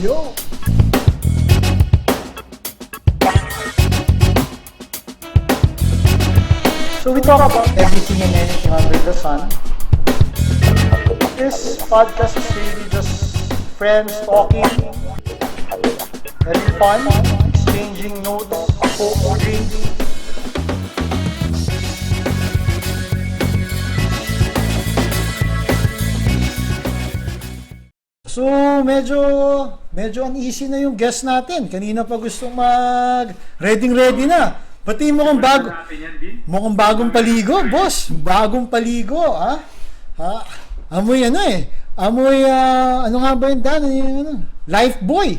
Yo. So we talk about everything and anything under the sun. This podcast is really just friends talking, having fun, exchanging notes, poker drinks. So, medyo uneasy na yung guest natin. Kanina pa gustong ready na. Pati mukhang bagong paligo, boss. Bagong paligo, ha? Amoy Amoy, ano nga ba yung dan? Life boy.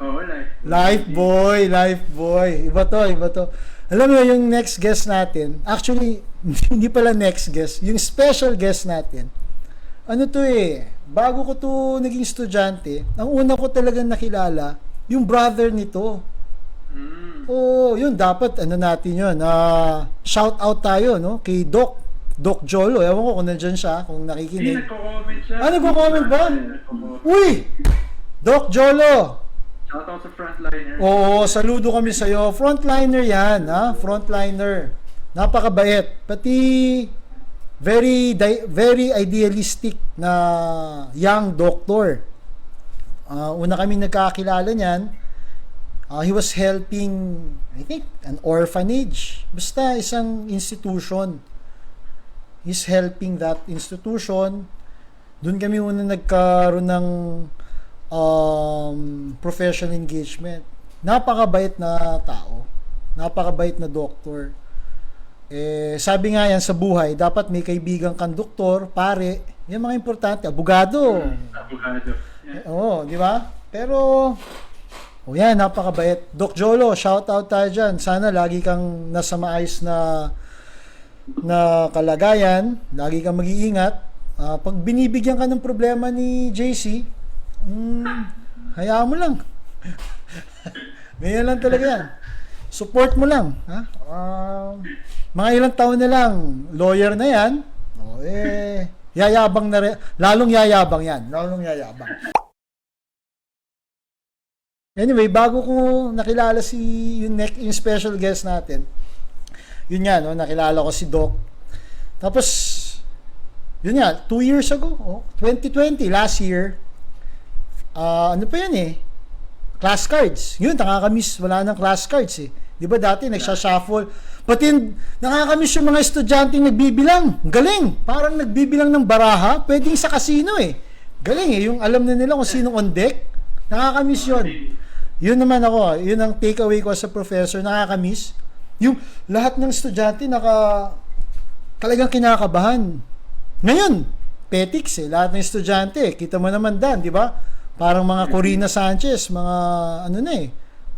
Oo, life boy. Life boy. Iba to. Alam mo yung next guest natin, actually, hindi pala next guest, yung special guest natin. Ano to bago ko to naging estudyante, ang una ko talagang nakilala, yung brother nito. Oh, yun, dapat, natin yun, shout out tayo, no, kay Doc Jolo. Ewan ko kung nandyan siya, kung nakikinig. Nagko-comment siya. Nagko-comment ba? Uy! Doc Jolo! Shout out sa frontliner. Oo, saludo kami sa'yo. Frontliner yan, ha? Frontliner. Napakabait. Pati very idealistic na young doctor. Una kami nagkakilala niyan. He was helping, I think, an orphanage. Basta isang institution. He's helping that institution. Doon kami una nagkaroon ng professional engagement. Napakabait na tao. Napakabait na doktor. Sabi nga yan sa buhay, dapat may kaibigang kang doktor, pare, yan mga importante, abogado. Oo, di ba? Pero, yan, napakabait. Doc Jolo, shout out tayo dyan. Sana lagi kang nasa maayos na kalagayan, lagi kang mag-iingat. Pag binibigyan ka ng problema ni JC, hayaan mo lang. Ganyan lang talaga yan. Support mo lang, ha? Mga ilang taon na lang, lawyer na yan. Yayabang na rin. Lalong yayabang yan. Anyway, bago ko nakilala yung special guest natin, yun nga, no, nakilala ko si Doc. Tapos, yun nga, 2 years ago, 2020, last year, ano pa yan class cards. Yun, nakakamiss, wala nang class cards Di ba dati, nagsashuffle. Pati nakakamiss yung mga estudyanteng nagbibilang. Galing. Parang nagbibilang ng baraha. Pwedeng sa casino Galing yung alam na nila kung sinong on deck. Nakakamiss yun. Yun naman ako. Yun ang takeaway ko sa professor. Nakakamiss. Yung lahat ng estudyante talagang kinakabahan. Ngayon, petics lahat ng estudyante. Kita mo naman Dan, di ba? Parang mga Corina Sanchez, mga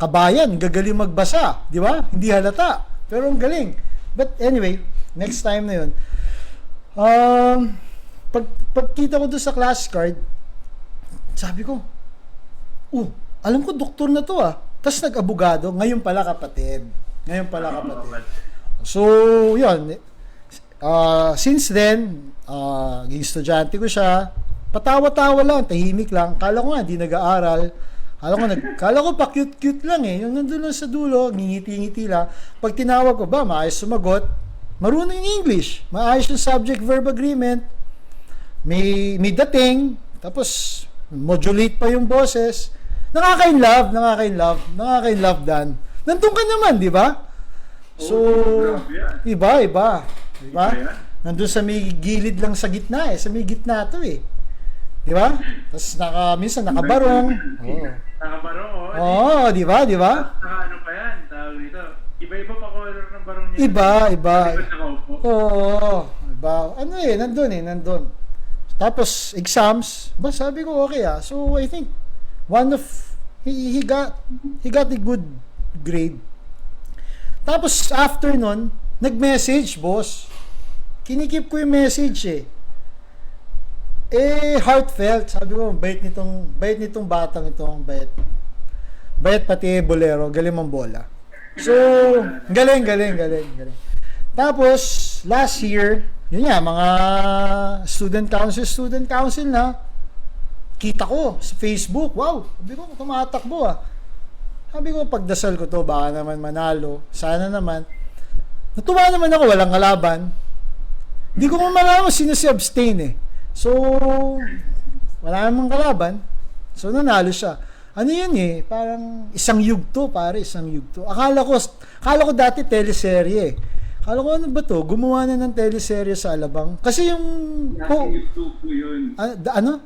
kabayan, gagaling magbasa, di ba? Hindi halata, pero ang galing. But anyway, next time na yun. Pagkita ko doon sa class card, sabi ko, alam ko doktor na to Tapos nag-abogado, ngayon pala kapatid. So, yun. Since then, yung estudyante ko siya, patawa-tawa lang, tahimik lang. Kala ko nga, hindi nag-aaral. Kala ko pa cute-cute lang Yung nandun lang sa dulo, ngingiti-ngiti lang. Pag tinawag ko ba, maayos sumagot. Marunong yung English. Maayos yung subject-verb agreement. May dating. Tapos, modulate pa yung boses. Nakaka-inlove, Dan. Nandun ka naman, di ba? So, iba. Nandun sa may gilid lang sa gitna Sa may gitna to Di ba? Tapos minsan nakabarong. Nakabarong, di ba? Ano pa yan? Tawag dito. Iba-iba pa color ng barong niya. Iba. Oo. Iba. Nandun. Tapos, exams. Sabi ko, okay So, I think, he got a good grade. Tapos, after nun, nag-message, boss. Kinikip ko yung message heartfelt. Sabi ko, bait nitong batang ito, bait. Bait pati bolero, galing mang bola. So, galing. Tapos, last year, yun nga, mga student council na kita ko sa Facebook. Wow, sabi ko, tumatakbo ah. Sabi ko, pagdasal ko to, baka naman manalo. Sana naman. Natuwa naman ako, walang kalaban. Hindi ko malaman sino si abstain eh. So, wala namang kalaban. So, nanalo siya. Ano yun eh, parang isang yugto, pare, isang yugto. Akala ko dati teleserye eh. Akala ko ano ba to? Gumawa na ng teleserye sa Alabang. Kasi yung... Dating yugto po yun. Ano?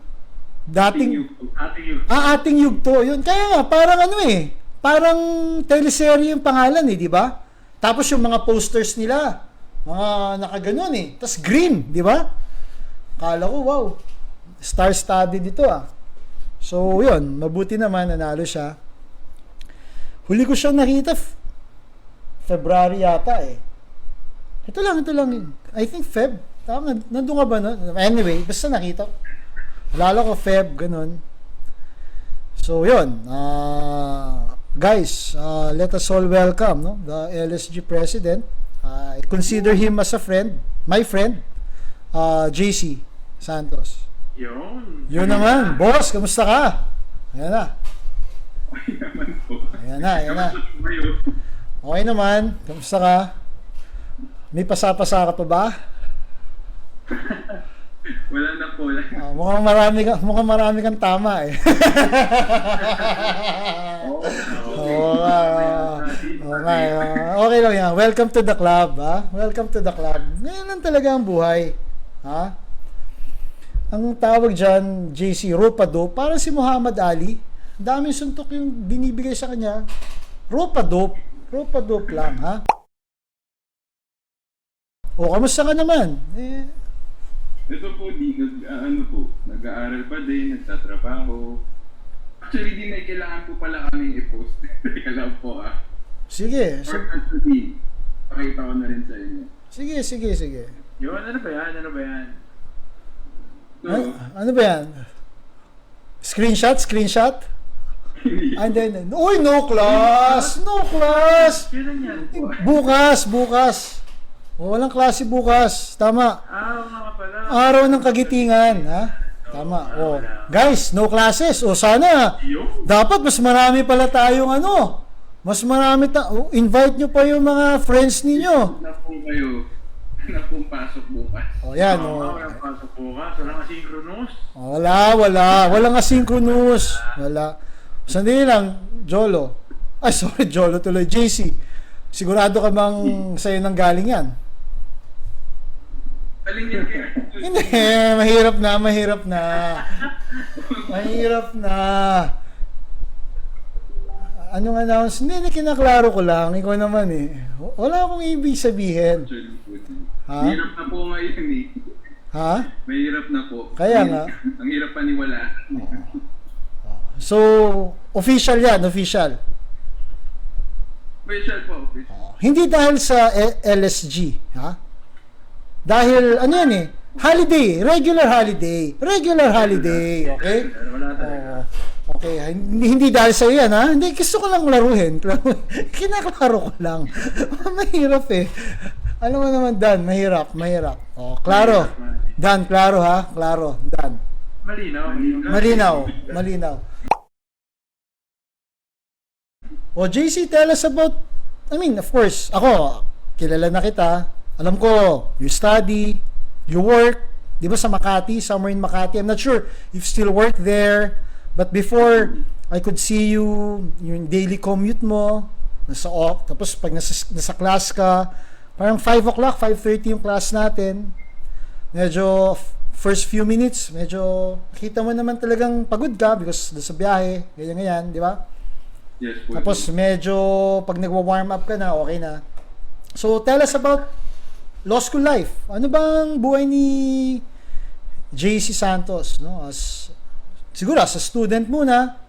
Dating... Ating yugto. Ating yugto. Yun. Kaya nga, parang ano eh. Parang teleserye yung pangalan eh, di ba? Tapos yung mga posters nila, mga nakaganon eh. Tapos green, di ba? Akala ko, wow. Star-studded dito ah. So, yun. Mabuti naman, nanalo siya. Huli ko siya nakita February yata eh. Ito lang. I think Feb. Tama, nandun ka ba? No? Anyway, basta nakita. Lalo ko Feb, ganun. So, yun. Guys, let us all welcome no? The LSG president. I consider him as a friend. My friend. JC Santos. Yun naman. Boss, kamusta ka? Ayan na. Okay naman po. Ayan na. Okay naman. Kamusta ka? May pasapasa ka pa ba? Wala na po. Mukhang marami kang tama eh. Okay lang yan. Welcome to the club, ha? Welcome to the club. Ngayon lang talaga ang buhay. Ha? Ang tawag dyan, JC, ropa-dope, parang si Muhammad Ali. Ang daming suntok yung binibigay sa kanya. Ropa-dope. Ropa-dope lang, ha? O, kamusta ka naman? Ito po, nag-aaral pa din, nagtatrabaho. Actually, di may kailangan po pala kaming i-post. Teka lang po Sige. Pakita ko na rin sa inyo. Sige. Yun, ano ba yan? Ano ba yan? Screenshot? And then, uy, no class! Kailan yan po? Bukas. Walang klase bukas. Tama. Nga pala. Araw ng kagitingan, ha? Tama. Oh. Guys, no classes. O sana, dapat mas marami pala tayong mas marami invite nyo pa yung mga friends ninyo. Na po kayo. Na pong pasok bukas. O yan. Walang pasok bukas. Walang asynchronous. Walang asynchronous. Wala. Sandali lang, Jolo. Ay, sorry, Jolo tuloy. JC, sigurado ka bang sa'yo nang galing yan? Galing yan kayo. Hindi, mahirap na. Anong announce? Hindi, kinaklaro ko lang. Ikaw naman eh. Wala akong ibig sabihin. Ha? Mahirap na po ngayon eh. Ha? Mahirap na po. Kaya nga. Ang hirap paniwala. So, official yan, official. Official po. Hindi dahil sa LSG, ha? Dahil, ano yan eh, holiday, regular holiday, okay? Wala talaga. Okay, hindi dahil sa yan, ha? Hindi, gusto ko lang laruhin. Kinaklaro ko lang. Mahirap eh. Alam mo naman, Dan, mahirap. Oh, klaro. Dan, klaro ha? Klaro, Dan. Malinaw. O, JC, tell us about, of course, ako, kilala na kita. Alam ko, you study, you work, di ba sa Makati, somewhere in Makati. I'm not sure if you still work there, but before, I could see you, yung daily commute mo, nasa off, tapos pag nasa class ka, parang 5 o'clock, 5:30 yung class natin. Medyo, first few minutes, medyo, kita mo naman talagang pagod ka because sa biyahe, ganyan, di ba? Yes, po. Tapos medyo, pag nagwa-warm up ka na, okay na. So, tell us about law school life. Ano bang buhay ni JC Santos, no? Siguro as a student muna,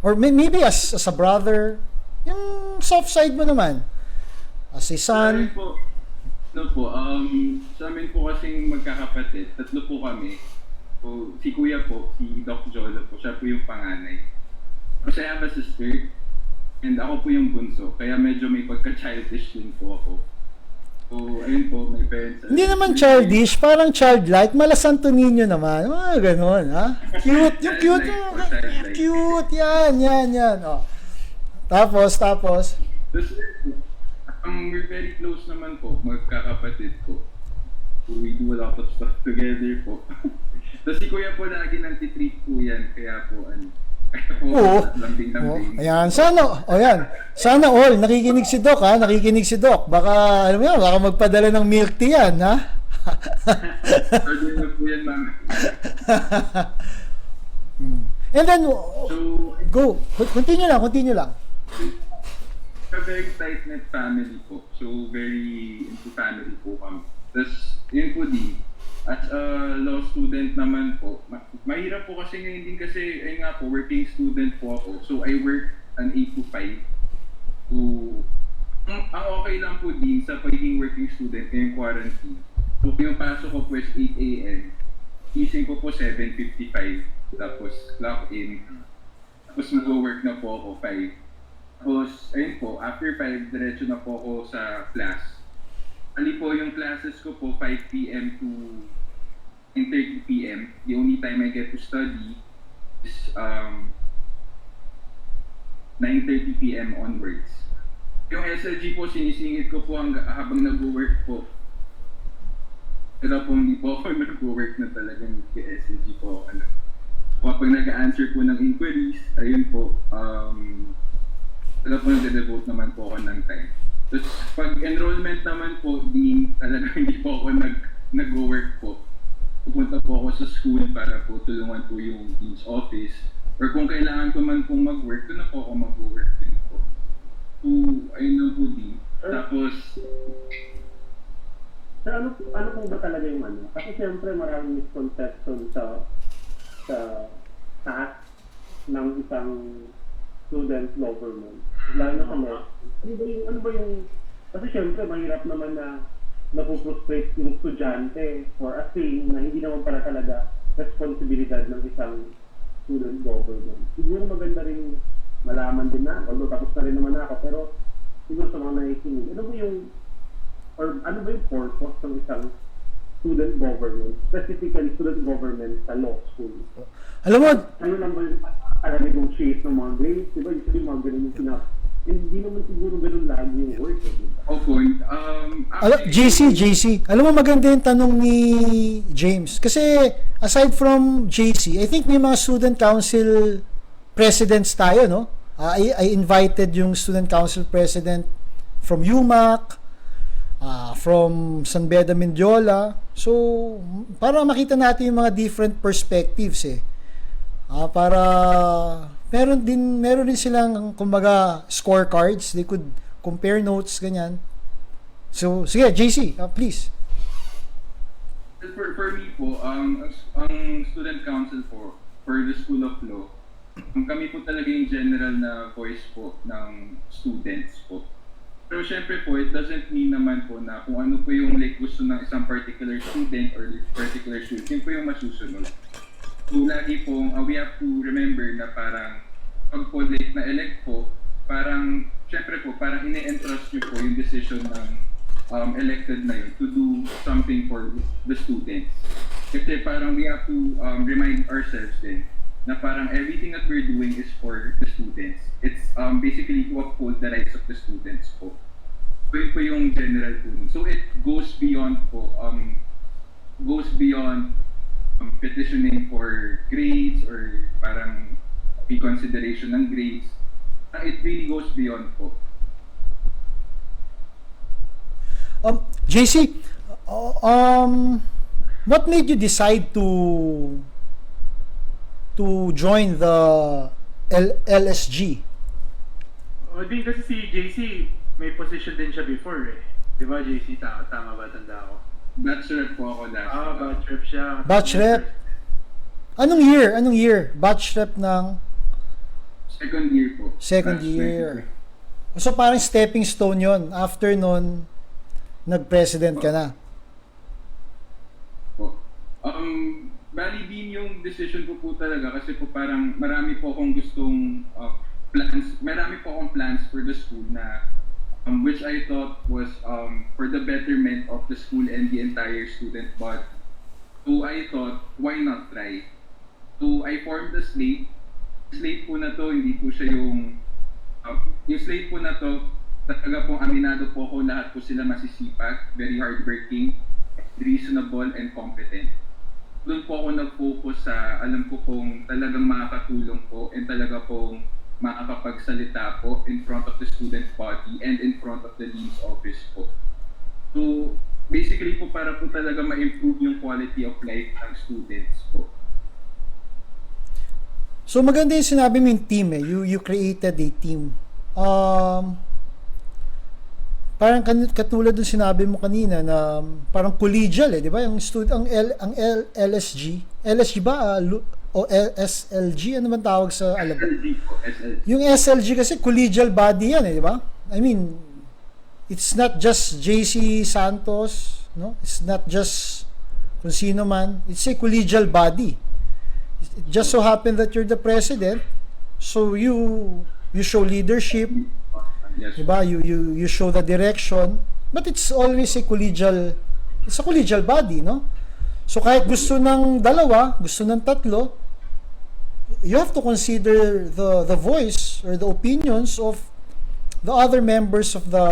or maybe as a brother, yung soft side mo naman. As a son. Sa amin po kasing magkakapatid, 3 po kami. So, si Kuya po, si Doc Jolo po, siya po yung panganay. Kasi I have a sister, and ako po yung bunso, kaya medyo may pagka-childish din po ako. So, ayun po, may parents. Hindi naman childish, parang childlike. Mala Santo Niño naman. Ganon, ha? Cute, yung cute. Cute, yan. Oh. Tapos. Tapos, we're very close naman po, magkakapatid po. So, we do a lot of stuff together po. Tapos si Kuya po lagi nang titreat po yan, kaya po Oo. lambing-lambing. Ayan, sana all, nakikinig si Doc. Baka, alam mo yan, baka magpadala ng milk tea yan, ha? Order na po yan, ma'am. And then, So, go. Continue lang. a very tight-knit family po. So, very into family po kami. Tapos, yun po as a law student naman po, mahirap po kasi ngayon din kasi, ayun nga po, working student po ako. So, I work an 8 to 5. So, ang okay lang po din sa pagiging working student ngayong quarantine. So, yung pasok ko po is 8 a.m. Gising ko po 7:55. Tapos, clock in. Tapos, mag-work na po ako 5. Tapos, ayun po, after 5, diretso na po ako sa class. Ali po yung classes ko po 5 p.m. to 10:30 p.m. The only time I get to study is 9:30 p.m. onwards. Yung SLG po, sinisingit ko po habang nag-work po. Pero po hindi po ako nag-work na talagang SLG po. Kapag nag-answer po ng inquiries, ayun po, talaga po nag-devote naman po ako ng time. Tapos pag enrollment naman po, talaga hindi po ako nag-work po. Pupunta po ako sa school para po tulungan po yung dean's office. Or kung kailangan ko man pong mag-work, doon na po ako mag-work din po. So, ayun lang po din. Tapos, Sir, ano po ba talaga yung ano? Kasi siyempre maraming misconception sa task ng isang student government. Lalo na sa law. Ano ba yung kasi siyempre mahirap naman na napuprostrate yung estudyante or a thing na hindi naman pala talaga responsibilidad ng isang student government. Siguro maganda rin malaman din na, although tapos na rin naman ako, pero siguro sa mga nakikinig, ano ba yung purpose ng isang student government, specifically student government sa law school? Alam mo, Ano lang ba yung negotiate ng mga grades? Diba usually mga ganun yung hindi naman siguro ganun lagi yung work. opo, JC, alam mo maganda yung tanong ni James. Kasi aside from JC, I think may mga student council presidents tayo, no? I invited yung student council president from UMAC, from San Beda Mindiola. So, para makita natin yung mga different perspectives para meron din silang kumbaga scorecards, they could compare notes ganyan. So sige JC, please. For me po, ang student council for the School of Law, kami po talaga yung general na voice po ng students po. Pero syempre po, it doesn't mean naman po na kung ano po yung gusto ng isang particular student or particular student, yun po yung masusunod. So lagi po, we have to remember na parang pag po na-elect po, parang, syempre po, parang ine-entrust nyo po yung decision ng elected na yun to do something for the students. Kasi parang we have to remind ourselves din na parang everything that we're doing is for the students. It's basically to uphold the rights of the students po. So yun po yung general po. So it goes beyond po, petitioning for grades or parang reconsideration ng grades. It really goes beyond po. JC, what made you decide to join the LSG? Di kasi si JC may position din siya before Di ba JC? Tama ba tanda ko? Batch rep po ako last. Batch rep siya. Batch rep? Anong year? Batch rep ng? Second year po. Second Batch year. So parang stepping stone yon. After nun, nag-president ka na. Po. Bali din yung decision ko po talaga kasi po parang marami po akong gustong plans for the school na which I thought was for the betterment of the school and the entire student body. So I thought, why not try? So I formed the slate. Slate po na to, hindi po siya yung slate po na to, talaga pong aminado po ako, lahat po sila masisipag, very hardworking, reasonable, and competent. Doon po ako nag-focus sa alam ko pong talagang makakatulong po and talaga pong makakapagsalita po in front of the student body and in front of the dean's office po. So, basically po para po talaga ma-improve yung quality of life ng students po. So maganda yung sinabi mo yung team eh. You created a team. Parang katulad ng sinabi mo kanina na parang collegial eh, di ba? Yung student, ang LSG ba? O SLG, ano man tawag sa alam? SLG po, SLG. Yung SLG kasi collegial body yan eh, di ba? I mean, it's not just JC Santos, no? It's not just kung sino man. It's a collegial body. It just so happened that you're the president, so you show leadership, Yes. diba? You show the direction, but it's always a collegial body, no? So kahit gusto ng dalawa, gusto ng tatlo, you have to consider the voice or the opinions of the other members of the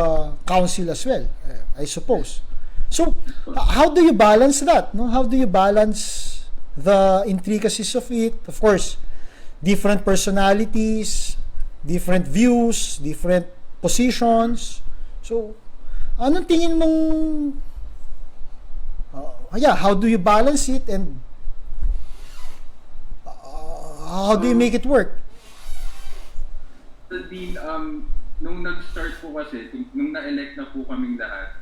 council as well, I suppose. So how do you balance that, no? How do you balance the intricacies of it? Of course, different personalities, different views, different positions. So anong tingin mong how do you balance it, and how do you make it work? The dean, nung nag-start po kasi, nung na-elect na po kaming lahat,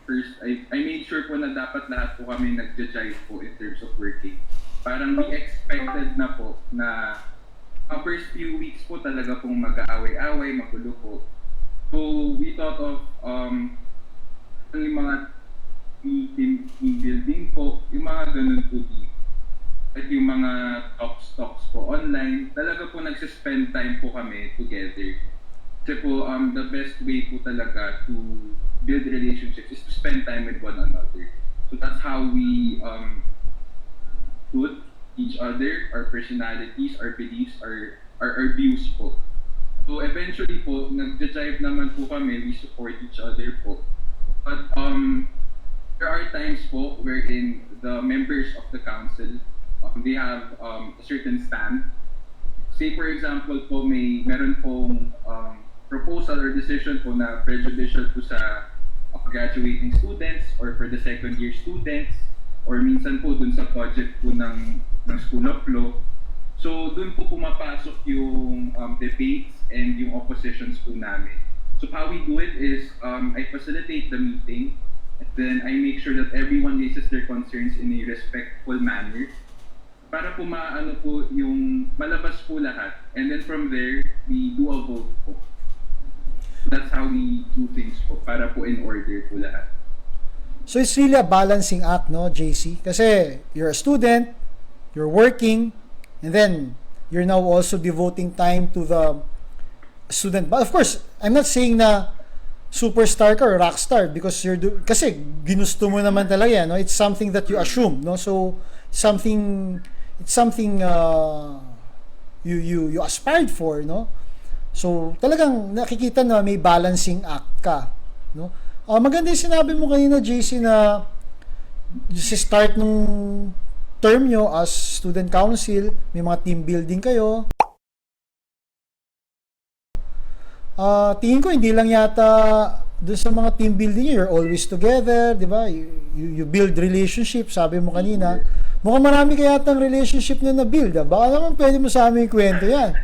first, I made sure po na dapat lahat po kami nag-jive po in terms of working. Parang we expected na po na first few weeks po talaga pong mag-aaway-away, magulo po. So we thought of yung mga team building po, yung mga ganun po din. At yung mga talks po online, talaga po nagsispend time po kami together. Kasi po, the best way po talaga to build relationships is to spend time with one another. So that's how we put each other, our personalities, our beliefs, our views po. So eventually po, nag-jive naman po kami, we support each other po. But there are times po wherein the members of the council, they have a certain stand. Say for example po, meron pong proposal or decision po na prejudicial po sa graduating students or for the second year students, or minsan po dun sa budget po ng School of Law. So dun po pumapasok yung debates and yung oppositions po namin. So how we do it is I facilitate the meeting, and then I make sure that everyone raises their concerns in a respectful manner para po maano po yung malabas po lahat, and then from there we do a vote po. That's how we do things po para po in order po lahat. So it's really a balancing act, no, JC? Kasi you're a student, you're working, and then you're now also devoting time to the student. But of course, I'm not saying na superstar ka or rockstar because kasi ginusto mo naman talaga yan, no? It's something that you assume, no? So it's something you aspired for, no? So talagang nakikita na may balancing act ka, no? Maganda yung sinabi mo kanina, JC, na sa start nung term nyo as student council, may mga team building kayo. Tingin ko hindi lang yata doon sa mga team building nyo, you're always together, di ba? You build relationship, sabi mo kanina. Mukhang marami kaya yatang relationship na na-build. Baka naman pwede mo sa amin kwento yan.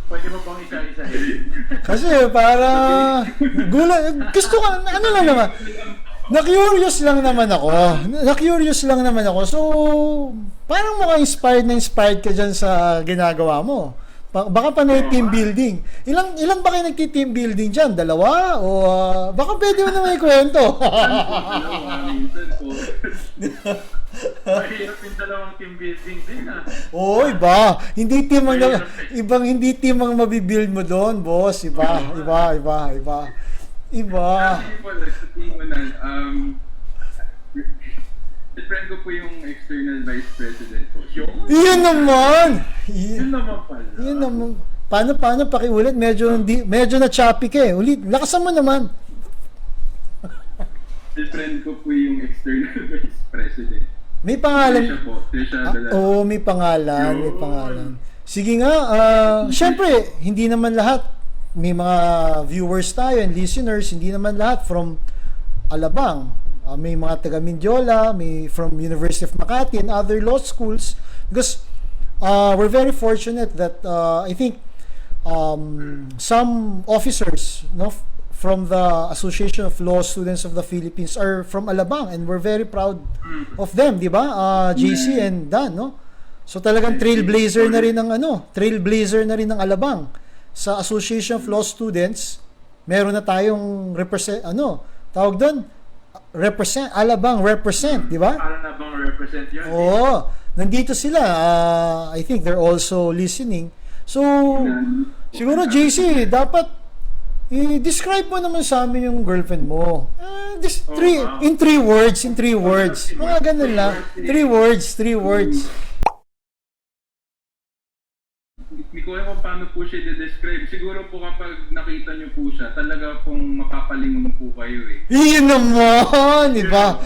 Pwede mo bang isa-isahin? Kasi para gusto ko, ano lang naman, na-curious lang naman ako. So, parang inspired ka dyan sa ginagawa mo. Baka pa na team building. Ilan ba kayo nagti-team building dyan? Dalawa? O baka pwede mo naman ikwento? Minsan po. Mahirap yung dalawang team building din Oo, iba. Hindi team ang mabibuild mo doon, boss. Iba. Iba. Actually po, sabihin ko na, friend ko po yung external vice president po. Yun naman! Yun naman pala. Yun naman. Paano pakiulit? Medyo na choppy ka eh. Ulit, lakasan mo naman. Friend ko po yung external vice president. May pangalan. Trisha po. Trisha Dela. Oo, may pangalan. Sige nga, syempre, hindi naman lahat. May mga viewers tayo and listeners, hindi naman lahat from Alabang. May mga taga Mindiola, may from University of Makati and other law schools. Because we're very fortunate that I think some officers, no, from the Association of Law Students of the Philippines are from Alabang, and we're very proud of them, di ba? JC and Dan, no? So talagang trailblazer na rin ng Alabang sa Association of Law Students. Meron na tayong tawag doon, Alabang represent, di ba? Alabang represent yun. Oo, nandito sila. I think they're also listening. So, siguro JC, dapat i-describe mo naman sa amin yung girlfriend mo. In three words. Mga ganun lang. 3 words. Hindi ko alam kung paano po siya i-describe. Siguro po kapag nakita niyo po siya, talaga pong mapapalingon po kayo eh. Iyon naman! Iba.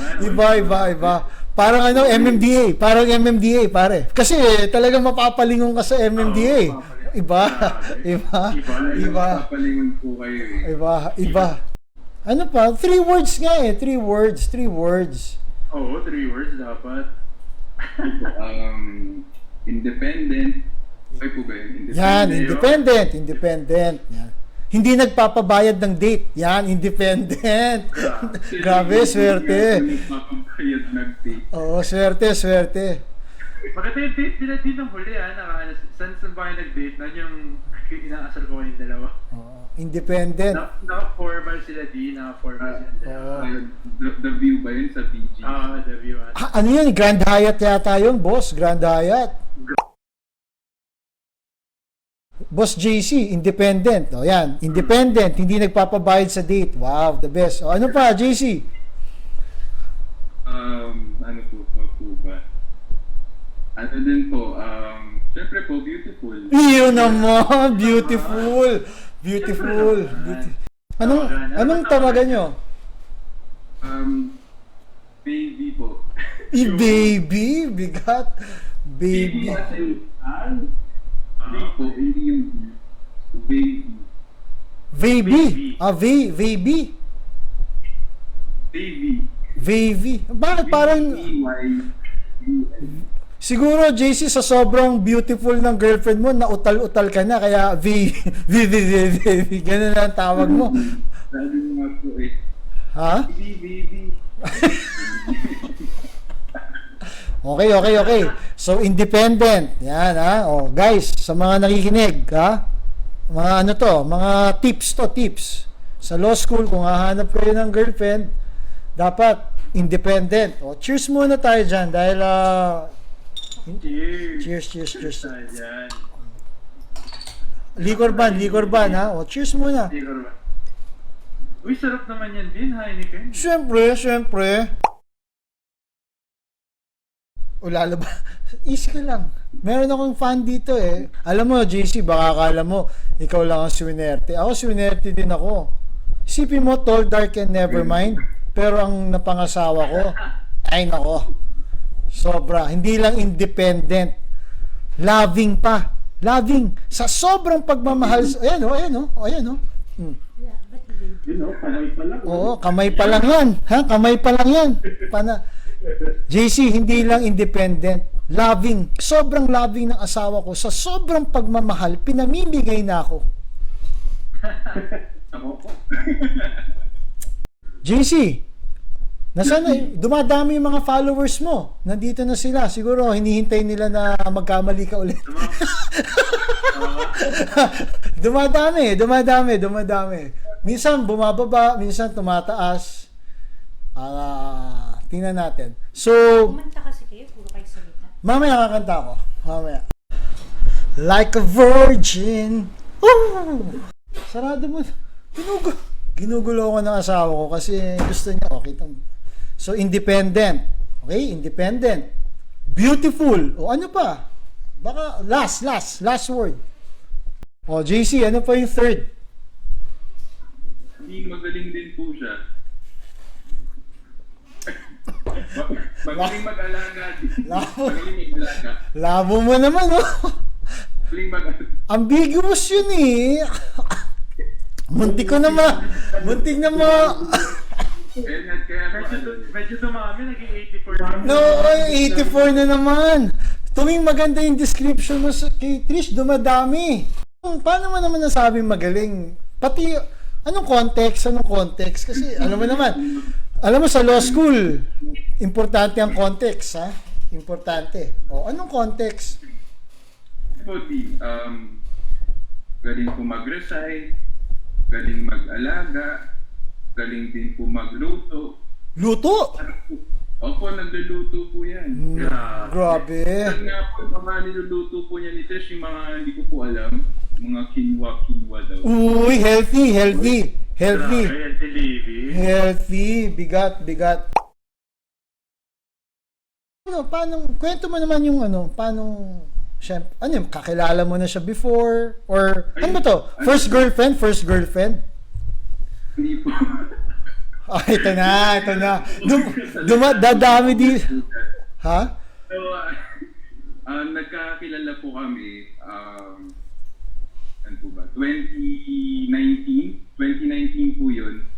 Parang MMDA. Parang MMDA, pare. Kasi talagang mapapalingon ka sa MMDA. Iba. Mapapalingon po kayo eh. Iba. Ano pa? 3 words nga eh. 3 words. Oo, 3 words dapat. Independent. Ay po ba yun? Yan, independent. Yan. Hindi nagpapabayad ng date. Yan, independent. Grabe, swerte. Nagpapabayad ng date. Oo, swerte. Maganda yung date nila din ng huli saan ba kayo nag-date? Nan yung inaasar ko kayong dalawa. Independent. Naka-formal sila din, naka-formal sila dalawa. The view ba yun sa BG? The view. Ano yun? Grand Hyatt yata yun, boss. Grand Hyatt. Boss JC, independent. O yan, independent, hindi nagpapabayad sa date. Wow, the best. O ano pa, JC? Ano po ba? Ano din po, syempre po, beautiful. Iyon naman, beautiful. Anong tawagan nyo? Baby po. Baby, bigat. Baby. Po, hindi yung baby. Baby. Bakit parang... Siguro, JC, sa sobrang beautiful ng girlfriend mo, nautal-utal ka na, kaya baby. Ganun lang tawag mo. Sabi mo nga po eh. Ha? Baby. Okay. So, independent. Yan, ha? O, guys, sa mga nakikinig, ha? Mga tips. Sa law school, kung hahanap kayo ng girlfriend, dapat independent. O, cheers muna tayo dyan dahil, cheers. Ayan. Liquor ban, ha? O, cheers muna. Uy, sarap naman yan din, Heineken. Siyempre. Lalaba. Easy ka lang. Meron akong fan dito eh. Alam mo, JC, baka akala mo, ikaw lang ang swinerte. Ako, swinerte din ako. Isipin mo, tall, dark, and never mind. Pero ang napangasawa ko, ay nako. Sobra. Hindi lang independent. Loving pa. Loving. Sa sobrang pagmamahal. Ayan o. Kamay pa lang. Oo, kamay pa lang yan. Kamay pa lang yan. JC, hindi lang independent, loving, sobrang loving ng asawa ko. Sa sobrang pagmamahal, pinamimigay na ako. JC, nasaan na? Dumadami yung mga followers mo. Nandito na sila. Siguro, hinihintay nila na magkamali ka ulit. Dumadami. Minsan bumababa, minsan tumataas. Tingnan natin. So, kumanta kasi kayo, puro kayo salita. mamaya kakanta ako. Like a virgin. Ooh! Sarado mo. Ginugulo ko ng asawa ko kasi gusto niya, okay. So, independent. Okay, independent. Beautiful. O ano pa? Baka, last word. O, JC, ano pa yung third? Hindi magaling din po siya. Magaling mag-alaga. Magaling mag-alaga. Labo mo naman, oh. Magaling mag-alaga. Ambiguous yun eh. Muntik na Medyo dumami, naging 84 na. No, 84 na naman. Tuwing maganda yung description mo kay Trish, dumadami. Paano mo naman nasabing magaling? Pati, anong context? Kasi, alam mo sa law school, importante ang context, ha? Importante. O, anong context? Galing po mag-recite, galing mag-alaga, galing din po magluto. Luto? Opo, nagluluto po yan. Grabe. Kasi nga po, mga niluluto po niya ni Trish, yung mga hindi ko po alam, mga quinoa daw. Uy, healthy. Grabe, healthy living. Healthy. Bigat. Kwento mo naman yung syempre, kakilala mo na siya before? Or, ano ba to? First girlfriend? Hindi po. Ito na. Dadami di. Ha? So, nagkakilala po kami, ano po ba? 2019 po yun.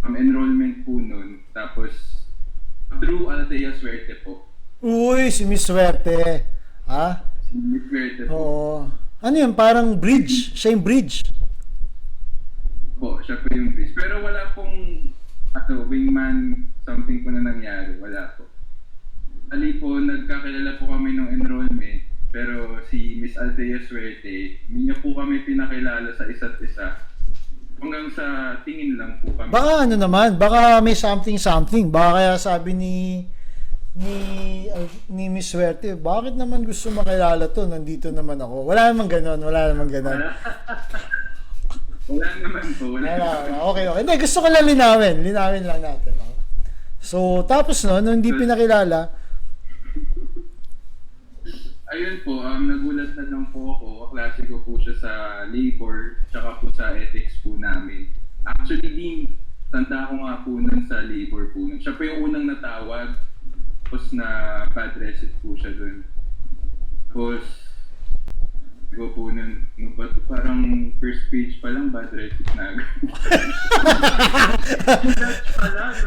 Enrollment po nun. Tapos, through Althea Suerte po. Uy, si Miss Suerte. Ha? Si Miss Suerte po. Oo. Ano yun? Parang bridge. Siya yung bridge. Po, siya po yung bridge. Pero wala pong wingman something po na nangyari. Wala po. Ali po, nagkakilala po kami ng enrollment. Pero si Miss Althea Suerte, hindi niya po kami pinakilala sa isa't isa. Hanggang sa tingin lang po kami. Baka baka may something. Baka kaya sabi ni Miss Suerte, bakit naman gusto makilala to? Nandito naman ako. Wala naman ganon. Wala naman po. Okay. Hindi, gusto ko lang linawin. Linawin lang natin. So, tapos nung hindi pinakilala, ayun po, nagulat na lang po ako. Kaklase ko po siya sa labor, tsaka po sa ethics po namin. Actually, tanda ko nga po nun sa labor po nun. Siya po yung unang natawag, tapos na bad receipt po siya dun. Tapos, ko po nun, parang first page pa lang, bad receipt na agad.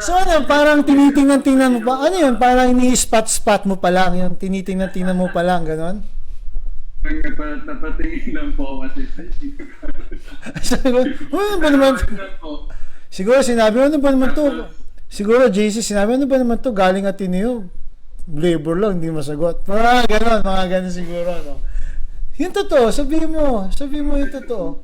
so parang tinitingnan mo pa, ano yun, parang ini-spot mo pa lang, yung tinitingnan mo pa lang, ganon? Napatingin lang po kasi ano ba naman? Siguro sinabi, ano ba naman to? Siguro JC, sinabi, ano ba naman to? Galing Ateneo. Labor lang, hindi masagot. Mga ganon siguro, no? Yung totoo, sabihin mo yung totoo.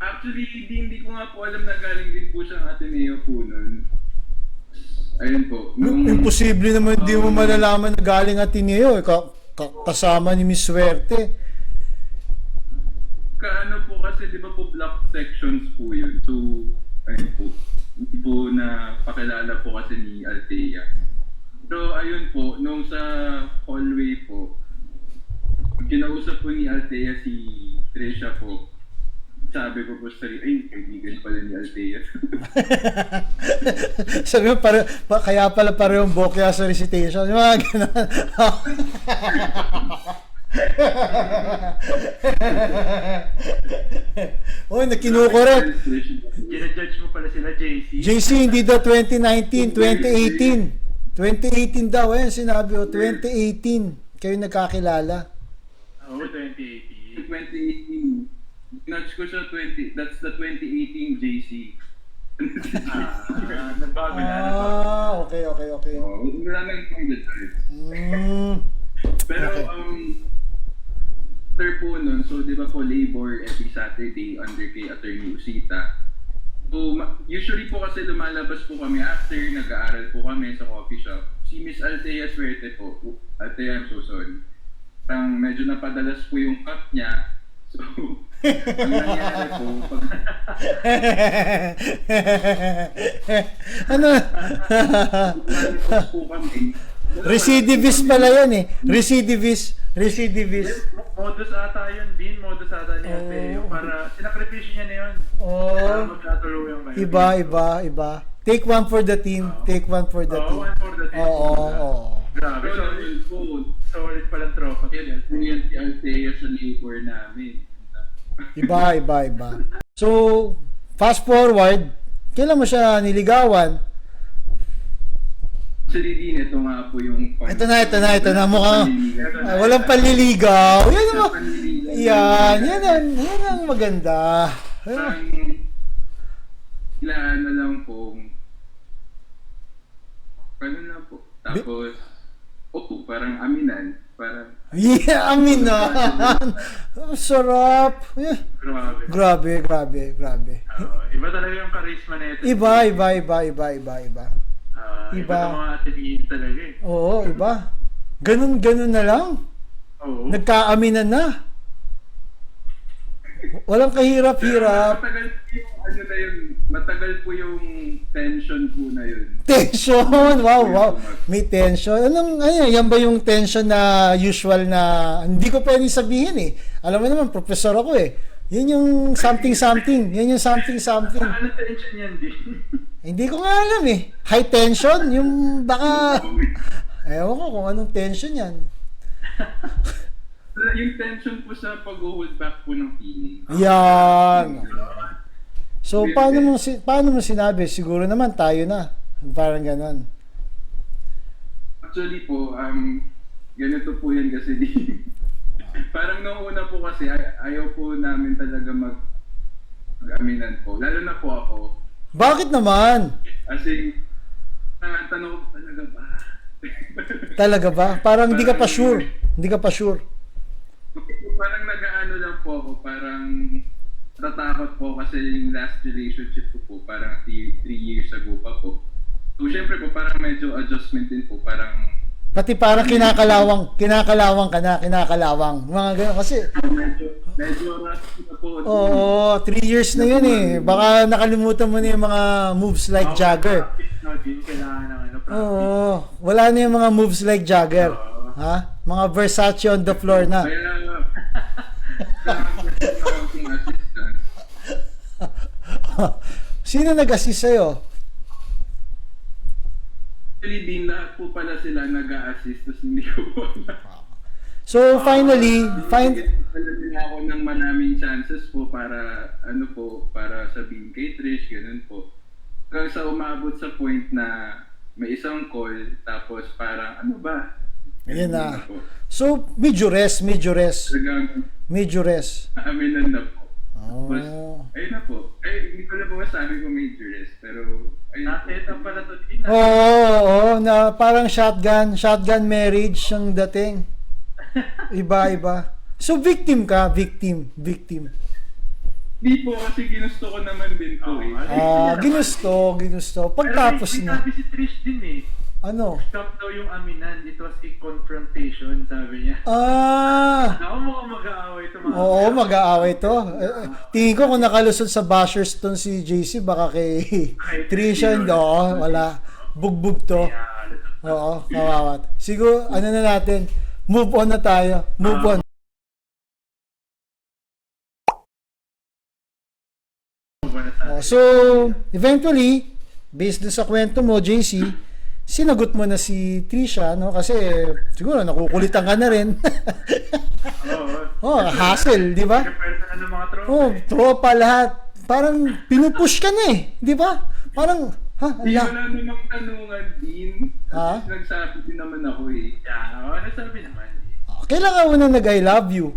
Actually, hindi ko nga po alam na galing din po siya ng Ateneo po nun. Ayun po. Imposible naman hindi mo malalaman na galing Ateneo. Kasama ni Miss Suerte. Kaano po kasi, di ba po block sections po yun. So, ayun po. Hindi po na pakilala po kasi ni Althea. So, ayun po, nung sa hallway po, kinausap po ni Althea si Trisha po. Sabi ko po sa kaibigan pala ni Althea. Sabi mo, kaya pala parehong bokya sa recitation. Yung mga gano'n. Uy, nakinukorek. Gina-judge mo pala sila, JC. JC, hindi daw 2019, 2018. 2018 daw, sinabi ko, 2018. Kayo nagkakilala. Oo, 2018. 2018. Nudge ko siya that's the 2018 JC. Nagbago na. Okay. Wala na yung details. Pero, after po nun, so di ba po labor every Saturday under kay Attorney Usita. So, usually po kasi lumalabas po kami after, nag-aaral po kami sa coffee shop. Si Miss Althea Suerte po, Althea, I'm so sorry. Medyo napadalas po yung cup niya So, ang nangyari po, pag Ano? manifest po kami, Recidivist pala yan eh. Recidivist. Modus ata yun, Dean. Modus ata niya. Yung para, sinakripisyo niya na yun. Para Oh, magkatulungan kayo. iba. Take one for the team. Take one for the team. One for the team. Oo. Grabe, pero solid. po, Solid palang tropa. yan si Althea sa neighbor namin. Iba. So, fast forward, kailan mo siya niligawan? Actually, din, ito nga po yung Ito na. Mukhang walang panliligaw. Yan ang maganda. Parang ilaan na lang po. Ganun lang po. Tapos, parang aminan. Parang, Yeah, amin na. Sarap. Yeah. Grabe. Grabe. Iba talaga yung charisma na ito. Iba. Iba sa mga athlete talaga eh. Oo, iba. Ganun na lang. Oo. Nagkaaminan na. Walang kahirap-hirap. matagal po yung tension po na yun. Tension! Wow. May tension. Yan ba yung tension na usual na hindi ko pwedeng sabihin eh. Alam mo naman, professor ako eh. Yan yung something. Yan yung something. Ano tension yan, Dean? Hindi ko nga alam eh. High tension? Yung baka... Ewan ko kung anong tension yan. Yung tension po sa pag-hold back po ng feeling. Yan. So, paano mo sinabi? Siguro naman tayo na. Parang ganon. Actually po, ganito po yan kasi parang nung una po kasi ayaw po namin talaga mag-aminan po. Lalo na po ako. Bakit naman? Kasi, tanong ko talaga ba? Talaga ba? Parang hindi ka pa sure. Parang nag-aano lang po ako, parang natatakot po kasi yung last relationship ko po, parang 3 years ago pa po. So, syempre po, parang medyo adjustment din po, parang Pati parang kinakalawang ka na, Mga ganun kasi. medyo rusty na po. Oo, 3 years na yun eh. Baka nakalimutan mo na yung mga moves like Jagger. No, Dean, kailangan ng practice. Oo, wala na yung mga moves like Jagger. Ha? Mga Versace on the floor na. Kaya, accounting assistant. Sino nag-assist sa'yo? Actually, din lahat po pala sila nag-a-assist, tapos hindi ko po alam. So finally, Alam ako ng maraming chances po para, para sabihin kay Trish, ganun po. Hanggang sa umabot sa point na may isang call, tapos parang, ano ba? Ayan na. po. So medyo rest. Talagang, aminan na po. Tapos, Oh. ayun na po. Hindi ko na po masabi kung major rest, pero, ayun po. Nakita pala to, Dean. Oo, na parang shotgun marriage ang dating. Iba. So victim ka, victim. Di po, kasi ginusto ko naman din po eh. Ginusto. Pagtapos Pero na. sabi si Trish din eh. Ano? Stop daw yung aminan. It was a confrontation, sabi niya. Ako mukhang mag-aaway ito mga. Oo, mag-aaway to. Tingin ko kung nakalusot sa bashers ton si JC, baka kay Trisha, wala. Bugbog to. Oo, kawawat. Siguro, na natin, move on na tayo. Move on. So, eventually, based dun sa kwento mo, JC, sinagot mo na si Trisha, no? Kasi, siguro, nakukulitan ka na rin. Hassle, di ba? Personal ng mga tropa. Tropa lahat. Parang pinupush ka na eh, di ba? Parang, Hindi ko lang namang tanungan din. Ha? Kasi nagsabi din naman ako eh. Ano sabi naman? kailangan mo na nag-I love you.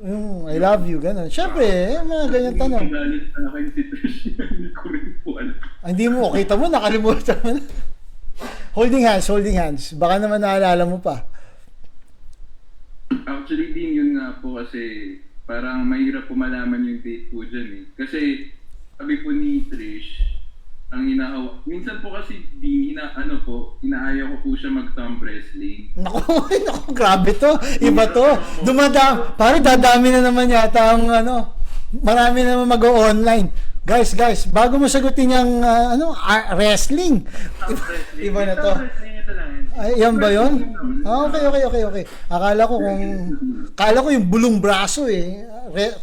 Yung I love you, gano'n. Siyempre, mga ganyan tanong. Galit sa akin si Trish, hindi ko rin po alam. Hindi mo, kita mo, nakalimutan mo na. Holding hands. Baka naman naalala mo pa. Actually, din yun nga po kasi parang mahirap po malaman yung date po dyan eh. Kasi sabi po ni Trish, ang minsan po kasi inaaya ko po siya mag-thumb wrestling. Naku, naku, grabe to. Iba to. Parang dadami na naman yata ang marami na naman mag-online. Guys, bago mo sagutin yung wrestling. Iba na to. Wrestling ito lang. Ay, yan ba yun? Okay. Akala ko yung bulong braso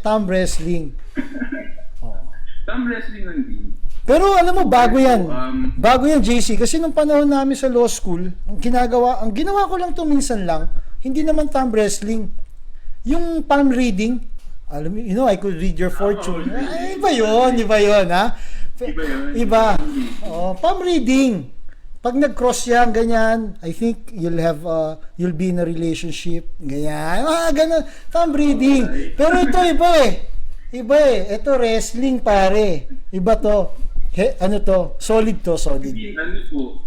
thumb wrestling. Thumb wrestling lang din. Pero alam mo, bago yan, JC, kasi nung panahon namin sa law school, ang ginawa ko lang to minsan lang, hindi naman thumb wrestling. Yung palm reading, alam mo, I could read your fortune. Ay, iba yun, ha? Iba. Palm reading. Pag nag-cross yan, ganyan, I think you'll be in a relationship, ganyan. Ganun, thumb reading. Pero ito, iba Ito, wrestling, pare. Iba to. Ano to? Solid to, solid. Ano po,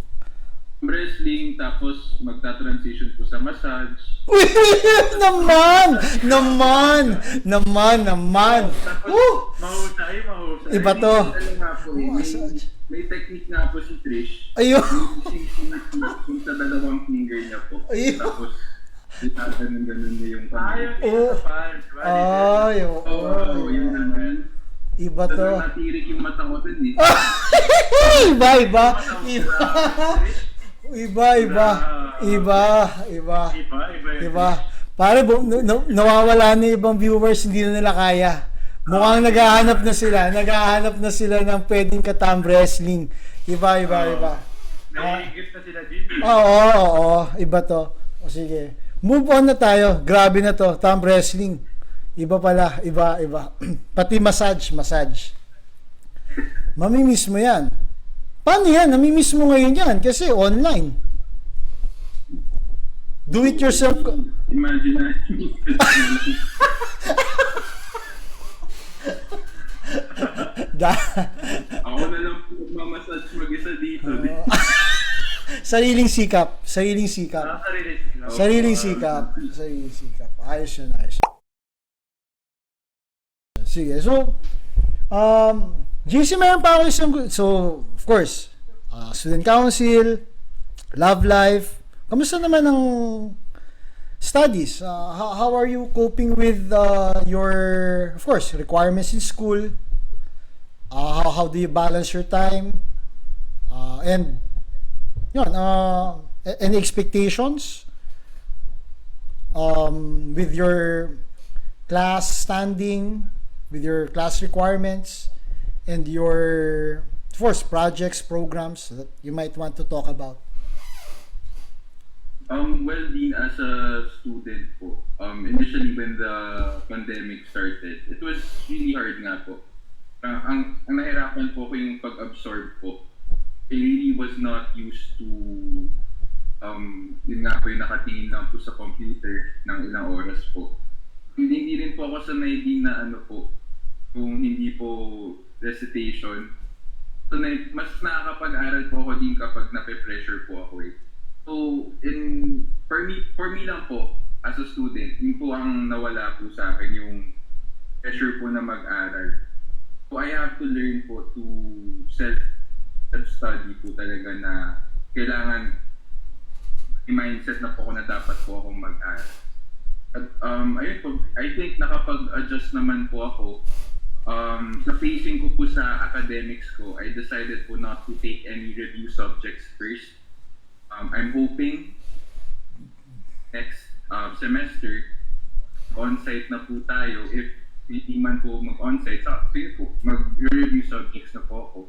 wrestling, tapos magta-transition po sa massage. Uy, naman. Mahusay. Iba to. Ano nga po, may technique nga po si Trish. Ayun. Yung sa dalawang finger niya po. Ayun. Tapos, ganun niya yung kamay. Yun naman. Iba to. Talagang natirik yung mata ko dun Iba. Pare, nawawala na ibang viewers, hindi na nila kaya. Mukhang naghahanap na sila ng pwedeng ka-thumb wrestling. Iba. Nahihigit na sila din. Oo, iba to. O sige. Move on na tayo. Grabe na to, thumb wrestling. Iba pala, iba. Pati massage. Mamimiss mo yan. Paano yan? Namimiss mo ngayon yan kasi online. Do it yourself. Imagine na. Ako na lang po magmamassage mag-isa dito. Sariling sikap. Sariling sikap. Ayos yun. Sige. So, GC, meron pa ako isang, so, of course, student council, love life. Kamusta naman ang studies? How are you coping with your, of course, requirements in school? How do you balance your time? And, yun, any expectations with your class standing, with your class requirements, and your, of course, projects, programs that you might want to talk about? Well, Dean, as a student po, initially when the pandemic started, it was really hard nga po. Ang nahirapan po ko yung pag-absorb po. I really was not used to, yun nga po yung nakatingin lang po sa computer ng ilang oras po. Hindi rin po ako sanay din na kung hindi po recitation. So, mas nakakapag-aral po ako din kapag nape-pressure po ako . So, for me lang po, as a student, yun po ang nawala po sa akin, yung pressure po na mag-aral. So, I have to learn po to self-study po talaga na kailangan i-mindset na po ako na dapat po akong mag-aral. At ayun po, I think nakapag-adjust naman po ako. Sa pacing ko po sa academics ko, I decided po not to take any review subjects first. I'm hoping next semester, on-site na po tayo. If hindi man po mag-on-site, sige po, mag-review subjects na po ako.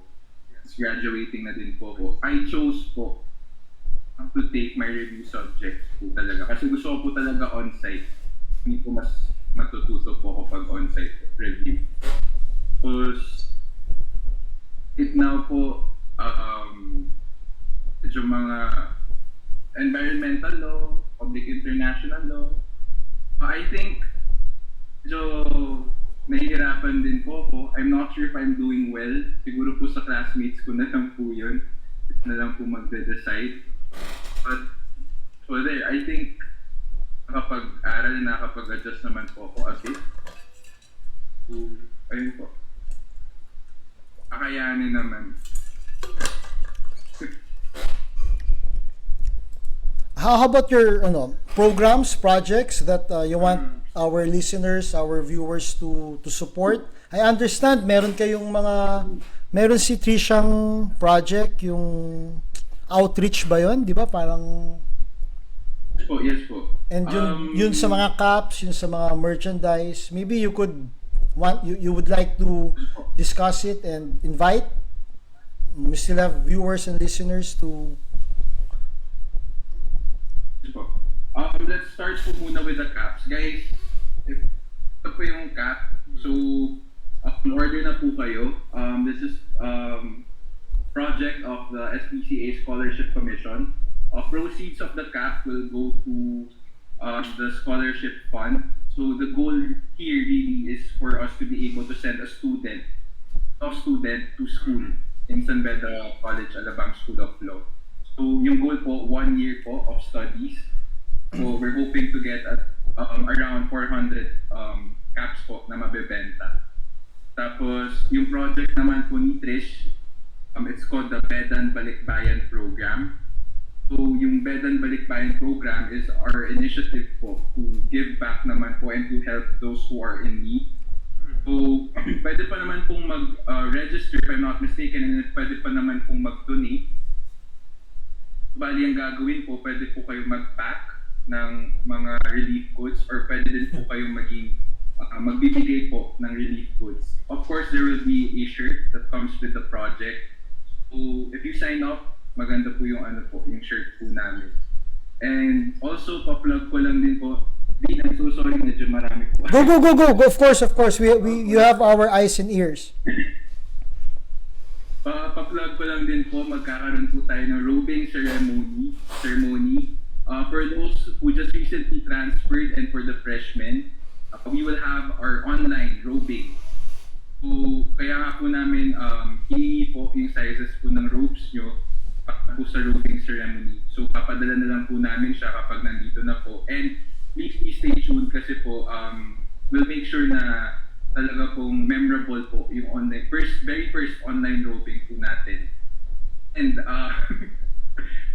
Graduating na din po ako. I chose po to take my review subjects po talaga. Kasi gusto ko po talaga on-site. Hindi po mas matututo po ako pag on-site review. Tapos, it now po, medyo mga environmental law, public international law. I think, medyo nahihirapan din po ako. I'm not sure if I'm doing well. Siguro po sa classmates ko na lang po yun. Na lang po magde-decide. But, so there, I think, nakapag-aral, nakapag-adjust naman po ako a bit. So, ayun po. Kakayanin naman. how about your programs, projects that you want our listeners, our viewers to support? I understand meron si Trishang project, yung outreach ba yun? Di ba? Parang, Yes po. and yun sa mga caps, yun sa mga merchandise. Maybe you would like to discuss it and invite. We still have viewers and listeners to. Let's start po muna with the caps. Guys, ito po yung cap. So, order na po kayo. This is project of the SBCA Scholarship Commission. Proceeds of the cap will go to the scholarship fund. So the goal here really is for us to be able to send a student to school in San Beda College, Alabang School of Law. So yung goal po, 1 year po of studies. So we're hoping to get around 400 caps po na mabebenta. Tapos yung project naman po ni Trish, it's called the Bedan Balikbayan Program. So yung Bedan Balikbayan Program is our initiative po to give back naman po and to help those who are in need. So pwede pa naman pong mag-register if I'm not mistaken, and pwede pa naman pong mag-donate. Bali ang gagawin po, pwede po kayo mag-pack ng mga relief goods or pwede din po kayo magbibigay po ng relief goods. Of course, there will be a shirt that comes with the project. So, if you sign up, maganda po yung yung shirt po namin. And also, pa-plug ko lang din po. Dean, I'm so sorry, medyo marami po. Go. Of course. You have our eyes and ears. Pa-plug ko lang din po, magkakaroon po tayo ng robing ceremony. For those who just recently transferred and for the freshmen, we will have our online robing. So, kaya nga po namin hiningi po yung sizes po ng robes nyo para po sa robing ceremony. So, papadala na lang po namin siya kapag nandito na po. And please stay tuned kasi po, we'll make sure na talaga pong memorable po yung very first online robing po natin. And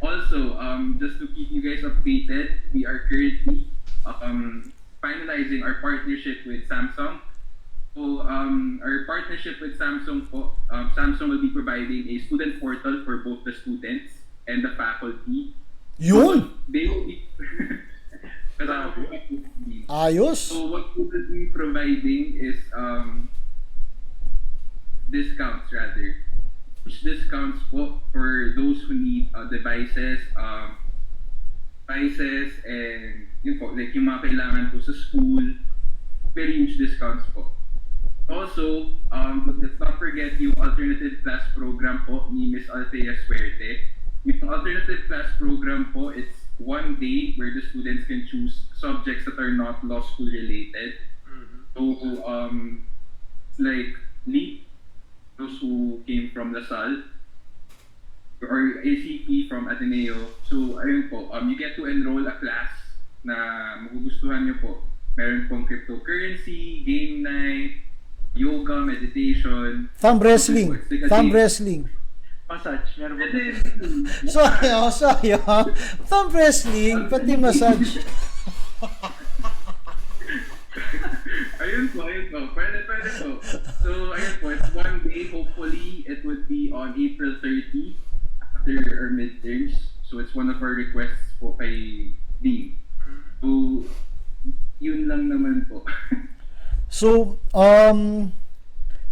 also, just to keep you guys updated, we are currently finalizing our partnership with Samsung. So, our partnership with Samsung po, Samsung will be providing a student portal for both the students and the faculty. Yun! They will be Ayos! So, what we will be providing is discounts rather. Discounts po for those who need devices and yun po, like yung mga kailangan po sa school, very huge discounts po. Also, let's not forget yung alternative class program po ni Miss Althea Suerte. Yung alternative class program po, it's 1 day where the students can choose subjects that are not law school related. So, it's like LEAP, those who came from Lasal, or ACP from Ateneo. So, ayun po, you get to enroll a class na magugustuhan nyo po. Meron pong cryptocurrency, game night, yoga, meditation. Thumb wrestling. Massage, meron ba? Sayang. Thumb wrestling, pati massage. Ayun po. Pwede po. So, ayun po, it's 1 day. Hopefully, it would be on April 30 after our midterms. So, it's one of our requests po kay Dean. So, yun lang naman po. So,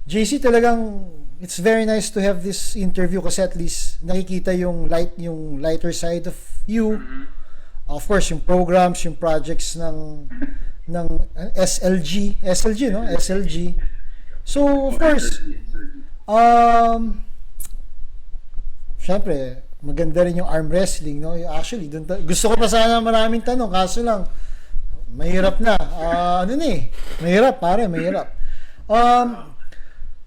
JC, talagang it's very nice to have this interview kasi at least nakikita yung lighter side of you. Of course, yung programs, yung projects ng SLG, no? SLG. So, of course, syempre, maganda rin yung arm wrestling, no? Actually, gusto ko pa sana maraming tanong, kaso lang, mahirap na. Mahirap.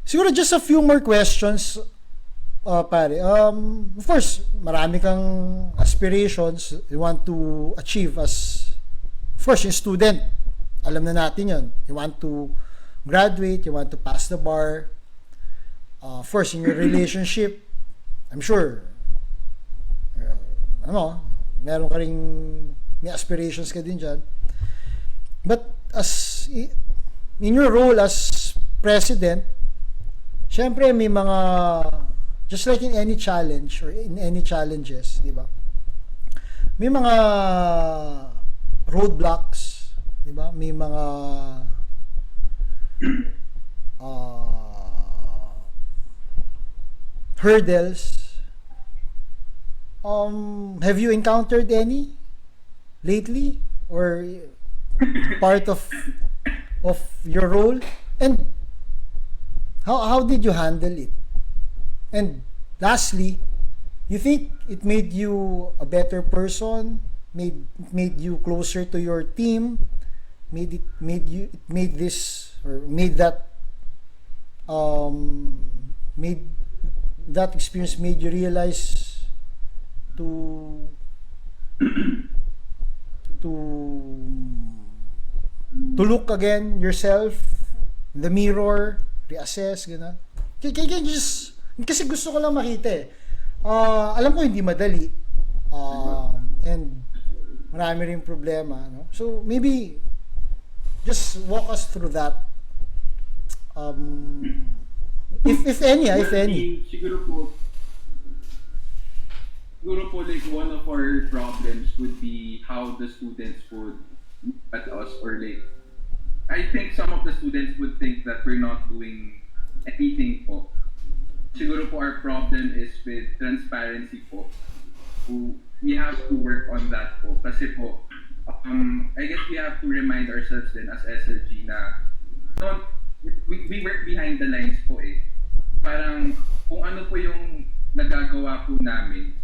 Siguro just a few more questions, pare. Of course, marami kang aspirations you want to achieve as, of course, yung student. Alam na natin yun. You want to graduate, you want to pass the bar. Of course, in your relationship, I'm sure, meron ka ring, may aspirations ka din dyan. But in your role as president, syempre may mga, just like in any challenge or in any challenges, di ba? May mga roadblocks, di ba? May mga hurdles. Have you encountered any lately or part of your role? And how did you handle it? And lastly, you think it made you a better person? Made you closer to your team? Made that experience made you realize to look again yourself in the mirror, reassess, gano'n. Kaya just, kasi gusto ko lang makita eh. Alam ko hindi madali. And marami rin problema, no? So maybe just walk us through that. If any. Siguro po like one of our problems would be how the students would look at us, or like I think some of the students would think that we're not doing anything po. Siguro po our problem is with transparency po. We have to work on that po. Kasi po, I guess we have to remind ourselves then as SLG na we work behind the lines po eh. Parang kung ano po yung nagagawa po namin,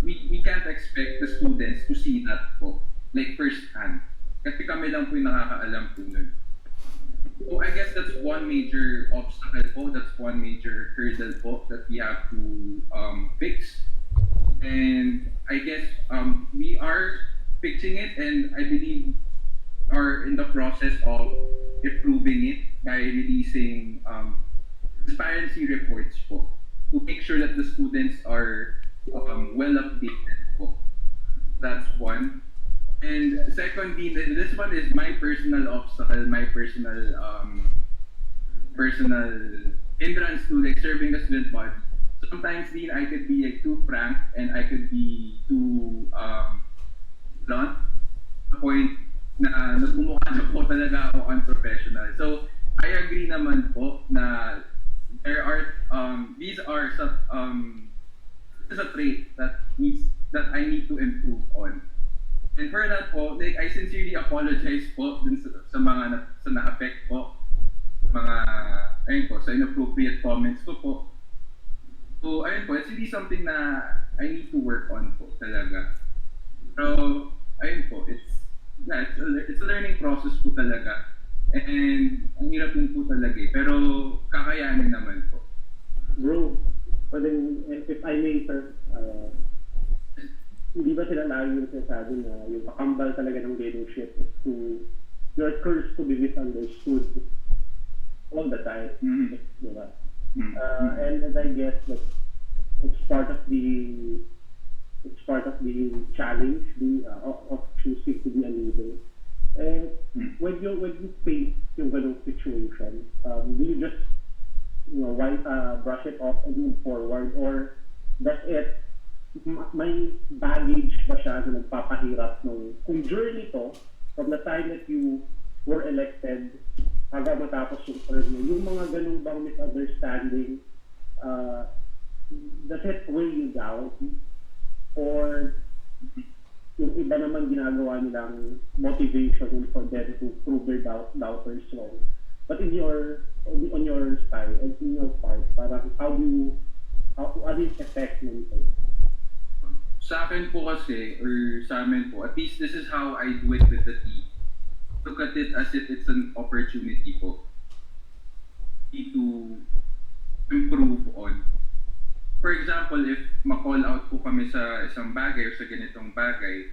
we can't expect the students to see that po, like first hand. Kasi kami lang po yung nakakaalam po nun. So I guess that's one major obstacle po, that's one major hurdle po that we have to fix. And I guess we are fixing it, and I believe are in the process of improving it by releasing transparency reports po to make sure that the students are well updated po. That's one. And secondly, this one is my personal obstacle, my personal hindrance to like serving the student body. Sometimes din I could be like too frank and I could be too blunt, to the point na nagmumukha na po talaga ako unprofessional. So I agree naman po na there are these are some this is a trait that I need to improve on. And for that po, like I sincerely apologize po dun sa mga sa na-affect po, mga ayun po, sa inappropriate comments ko po. So ayun po, it's really something na I need to work on po talaga. So ayun po, it's a learning process po talaga. And ang hirap din po talaga eh, pero kakayanin naman po. Bro, but then, if I may, sir, hindi ba sila lagi yung sinasabi na yung pakambal talaga ng leadership is you're cursed to be misunderstood all the time. Mm-hmm. Diba? Mm-hmm. And I guess that it's part of the challenge of choosing to be a leader. And when you face yung ganung situation, do you just brush it off and move forward, or does it may baggage ba siya na nagpapahirap kung journey to from the time that you were elected hanggang matapos yung term mo, yung mga ganung bang misunderstanding, does it weigh you down, or yung iba naman ginagawa nilang motivation for them to prove their doubters wrong? But on your side and in your part, parang ano yung effect nito? Sa akin po kasi, or sa amin po, at least this is how I do it with the team. Look at it as if it's an opportunity po to improve on. For example, if ma-call out po kami sa isang bagay o sa ganitong bagay,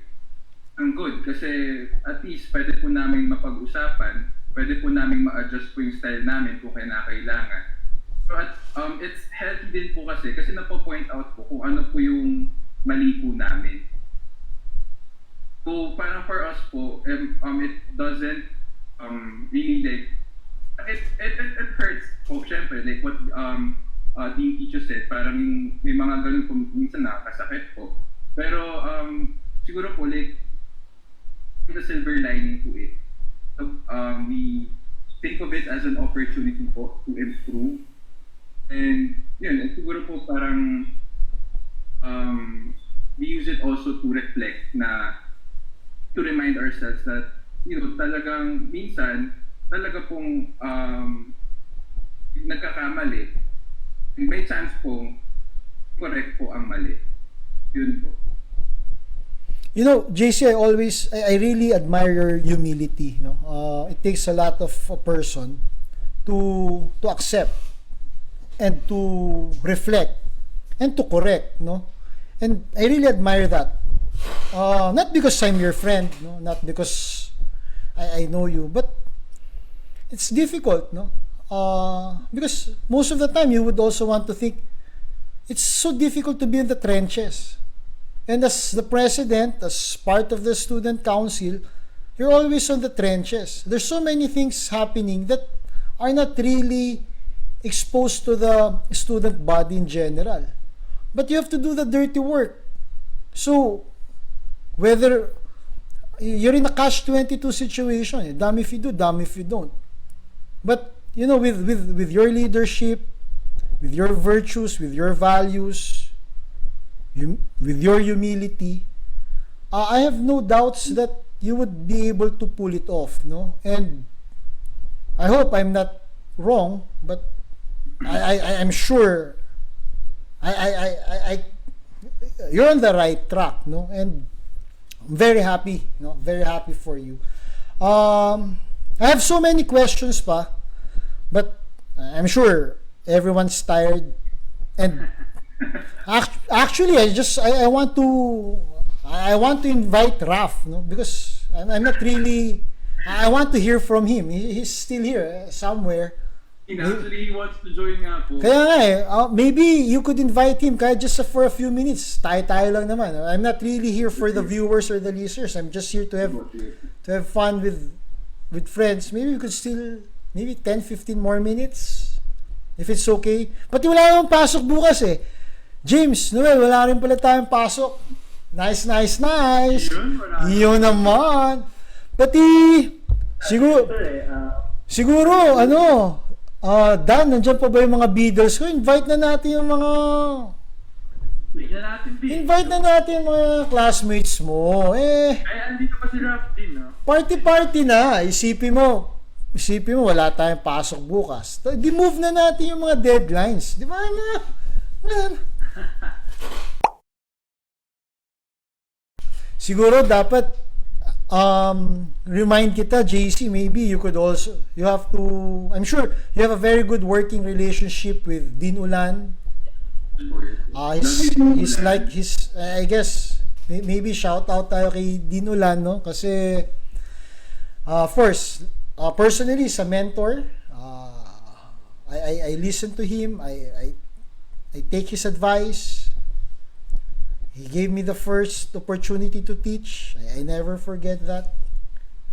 ang good kasi at least pwede po namin mapag-usapan, pwede po namin ma-adjust po yung style namin kung kailangan. So it's healthy din po kasi napo-point out po kung ano po yung mali po namin. So parang for us po, it doesn't really like it hurts po syempre like what Dean Teacher said, parang may mga ganun po minsan nakakasakit po. Pero siguro po like the silver lining to it. So, we think of it as an opportunity po to improve. And yun, siguro po parang we use it also to reflect to remind ourselves that, talagang minsan, talaga pong nagkakamali. May chance pong correct po ang mali. Yun po. JC, I really admire your humility. It takes a lot of a person to accept and to reflect and to correct, And I really admire that. Not because I'm your friend, not because I know you, but it's difficult, because most of the time you would also want to think it's so difficult to be in the trenches. And as the president, as part of the student council, you're always on the trenches. There's so many things happening that are not really exposed to the student body in general. But you have to do the dirty work. So, whether you're in a catch-22 situation, damn if you do, damn if you don't. But, with your leadership, with your virtues, with your values, with your humility, I have no doubts that you would be able to pull it off, And I hope I'm not wrong, but I'm sure you're on the right track, And I'm very happy, very happy for you. I have so many questions pa, but I'm sure everyone's tired, and actually I want to invite Raf, because I'm not really, I want to hear from him. He's still here somewhere. Actually, he wants to join nga po. Kaya nga maybe you could invite him kahit just for a few minutes. Tayo lang naman. I'm not really here for the viewers or the listeners. I'm just here to have fun with friends. Maybe we could still, maybe 10-15 more minutes, if it's okay. Pati wala namang pasok bukas eh. James, Noel, wala rin pala tayong pasok. Nice. Yun naman. Pati, siguro, Dan, nandiyan pa ba yung mga Beatles ko? Invite na natin yung mga... Invite na natin yung mga classmates mo. Ay, andito pa si Raf din, Party na. Isipin mo, wala tayong pasok bukas. Di-move na natin yung mga deadlines. Di ba na? Siguro dapat remind kita, JC, maybe you have to, I'm sure you have a very good working relationship with Dean Ulan. He's like I guess maybe shout out tayo kay Dean Ulan, kasi first, personally sa mentor, I listen to him, I take his advice. He gave me the first opportunity to teach. I never forget that.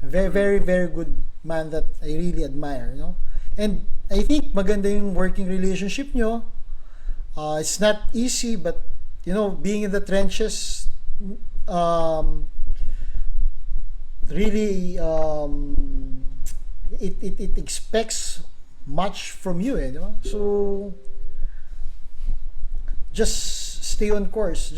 A very, very, very good man that I really admire, And I think maganda yung working relationship nyo. It's not easy, but being in the trenches, really, it expects much from you, So just stay on course.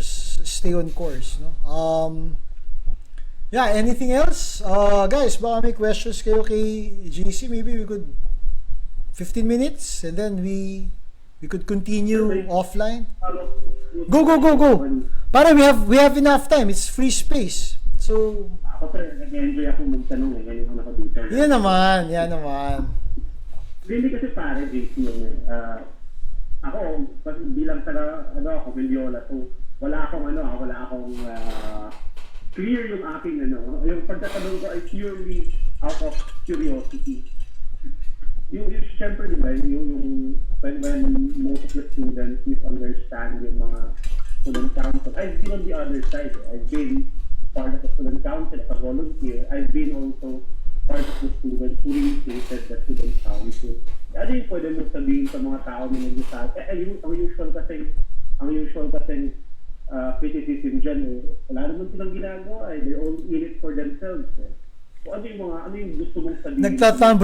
Yeah, anything else? Guys, baka may questions kayo kay JC. Maybe we could 15 minutes and then we could continue offline. Go. Para we have enough time. It's free space. So, Ako nag-enjoy ako magtanong ngayon ako dito. yan naman. Hindi kasi pare, JC ako, bilang ako, Villola, so wala akong clear yung aking yung pagtatanong ko ay purely out of curiosity. Yung syempre, di ba, yung when most of the students misunderstand yung mga student council, I've been on the other side. I've been part of the student council as a volunteer, I've been also part of the students who initiated the student council. Ano yung pwede mo sabihin sa mga tao na nag-usap? Ang usual kasi criticism dyan wala naman silang ginagawa they're all in it for themselves So ano yung gusto mong sabihin? Nagta-thumb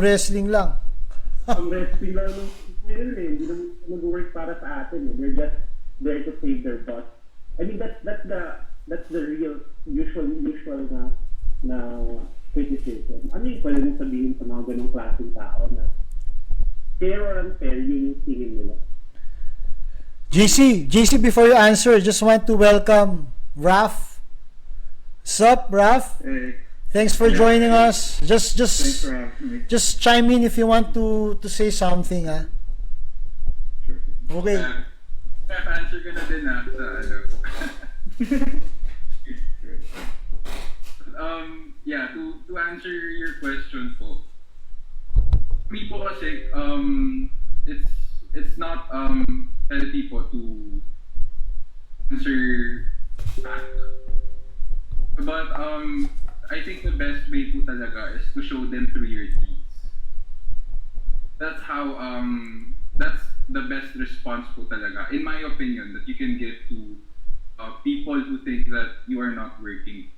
wrestling lang. Ang wrestling lang hindi naman mag-work para sa atin They're just there to save their boss. I mean that's the real usual na criticism. Ano yung pwede mong sabihin sa mga ganong klaseng tao na fair or unfair yun yung tingin nila? JC, before you answer, just want to welcome Raf. Sup, Raf? Hey, Thanks for joining us. thanks for having me. Just chime in if you want to say something, ha? Sure. Okay. Answer ko na din sa ano. Yeah, to answer your question po. Me po kasi, it's not healthy po to answer back. But I think the best way po talaga is to show them through your deeds. That's how that's the best response po talaga, in my opinion, that you can give to people who think that you are not working.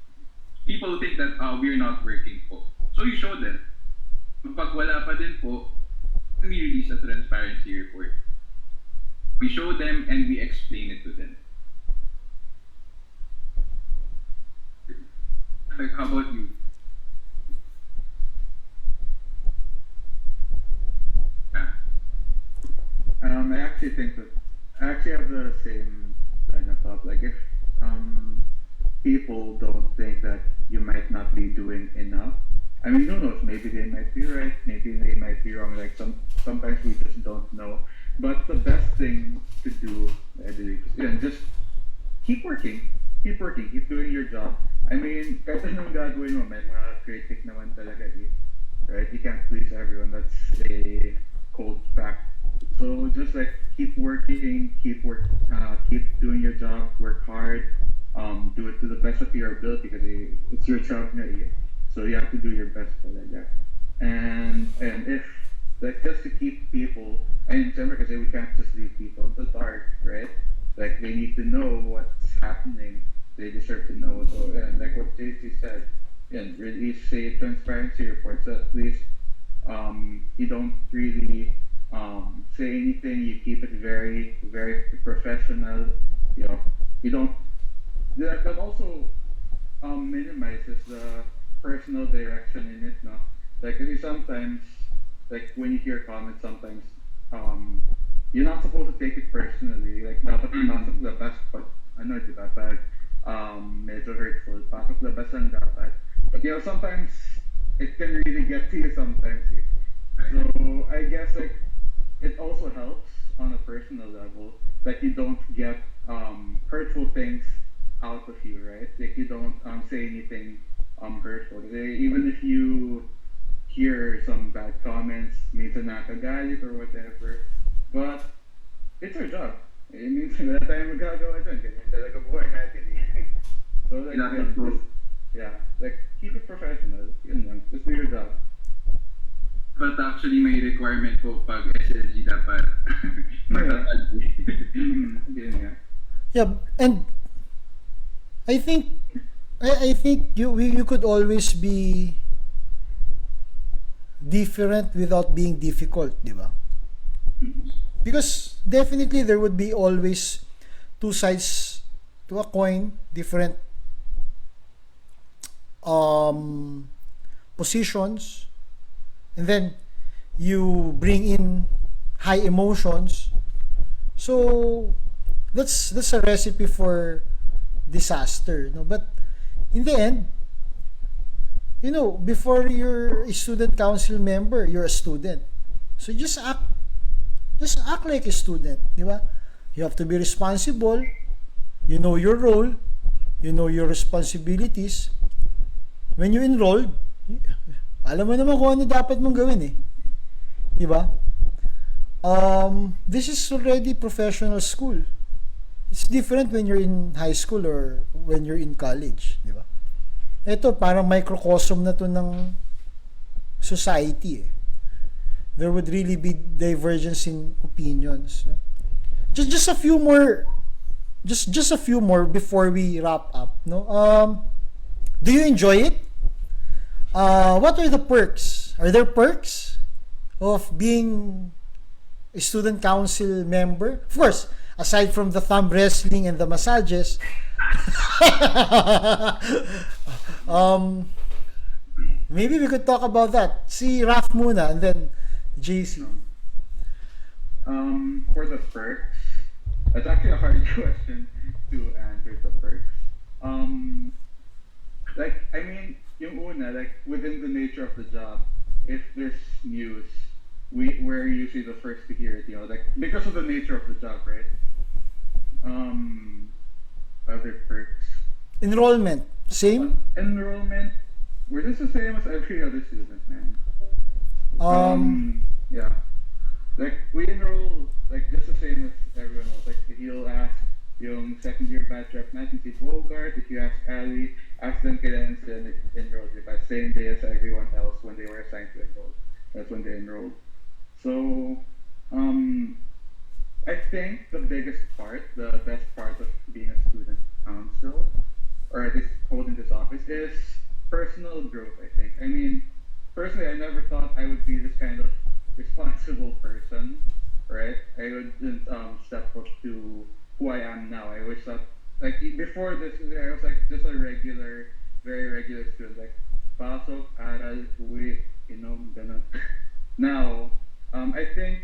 People who think that we're not working po. So you show them. Pag wala pa din po, we release a transparency report. We show them and we explain it to them. Like, how about you? I actually think that I actually have the same line of thought. Like if people don't think that you might not be doing enough, I mean, who knows? Maybe they might be right. Maybe they might be wrong. Like sometimes we just don't know. But the best thing to do, I believe, is just keep working. Keep working. Keep doing your job. I mean, kahit anong gagawin mo, may mga critic naman talaga right? You can't please everyone. That's a cold fact. So just like keep working, keep doing your job, work hard, do it to the best of your ability because it's your job na So you have to do your best talaga. And if like just to keep people, and remember kasi we can't just leave people in the dark, right? Like they need to know what's happening. They deserve to know. So and like what JC said, and release a transparency report. So at least you don't really say anything. You keep it very, very professional. You don't. That also minimizes the personal direction in it. No, like kasi sometimes, like when you hear comments, sometimes you're not supposed to take it personally. Like dapat pasok labas pag ano, diba? Pag medyo hurtful, pasok labas ang dapat. But sometimes it can really get to you sometimes. So I guess like it also helps on a personal level that you don't get hurtful things out of you, right? Like you don't say anything hurtful. Even if you hear some bad comments, minsan nakagalit or whatever, but it's our job. It means wala tayong magagawa dyan. Ganyan talaga buhay natin So like, like keep it professional. Yun lang. Just do your job. But actually may requirement po pag SLG dapat matatalbi. Yeah, and I think you could always be different without being difficult, di ba? Because definitely there would be always two sides to a coin, different positions, and then you bring in high emotions. So that's a recipe for disaster, no? But in the end, before you're a student council member, you're a student. So just act like a student, di ba? You have to be responsible. You know your role. You know your responsibilities. When you enrolled, alam mo naman kung ano dapat mong gawin di ba? This is already professional school. It's different when you're in high school or when you're in college, di ba? Ito, parang microcosm na to ng society eh. There would really be divergence in opinions. No? Just a few more, just a few more before we wrap up. No, do you enjoy it? What are the perks? Are there perks of being a student council member? Of course, aside from the thumb wrestling and the massages. Maybe we could talk about that. Si Raf muna and then JC. For the perks, that's actually a hard question to answer the perks. Like, I mean, yung una, like, within the nature of the job, if there's news, we're usually the first to hear it, you know, like, because of the nature of the job, right? Other perks. Enrollment, same? Enrollment, we're just the same as every other student, man. Yeah. Like, we enroll, like, just the same as everyone else. Like, if you'll ask yung second year batch rep natin, si Bogart, if you ask Ali, ask them kailan sila enrolled. Diba? Same day as everyone else when they were assigned to enroll. That's when they enrolled. So, I think the biggest part, the best part of being a student council, or at least holding this office, is personal growth, I think. I mean, personally, I never thought I would be this kind of responsible person, right? I wouldn't step up to who I am now. I wish that, like, before this, I was like just a regular, very regular student, like, pasok, aral, uwi, you know, ganun. Now, I think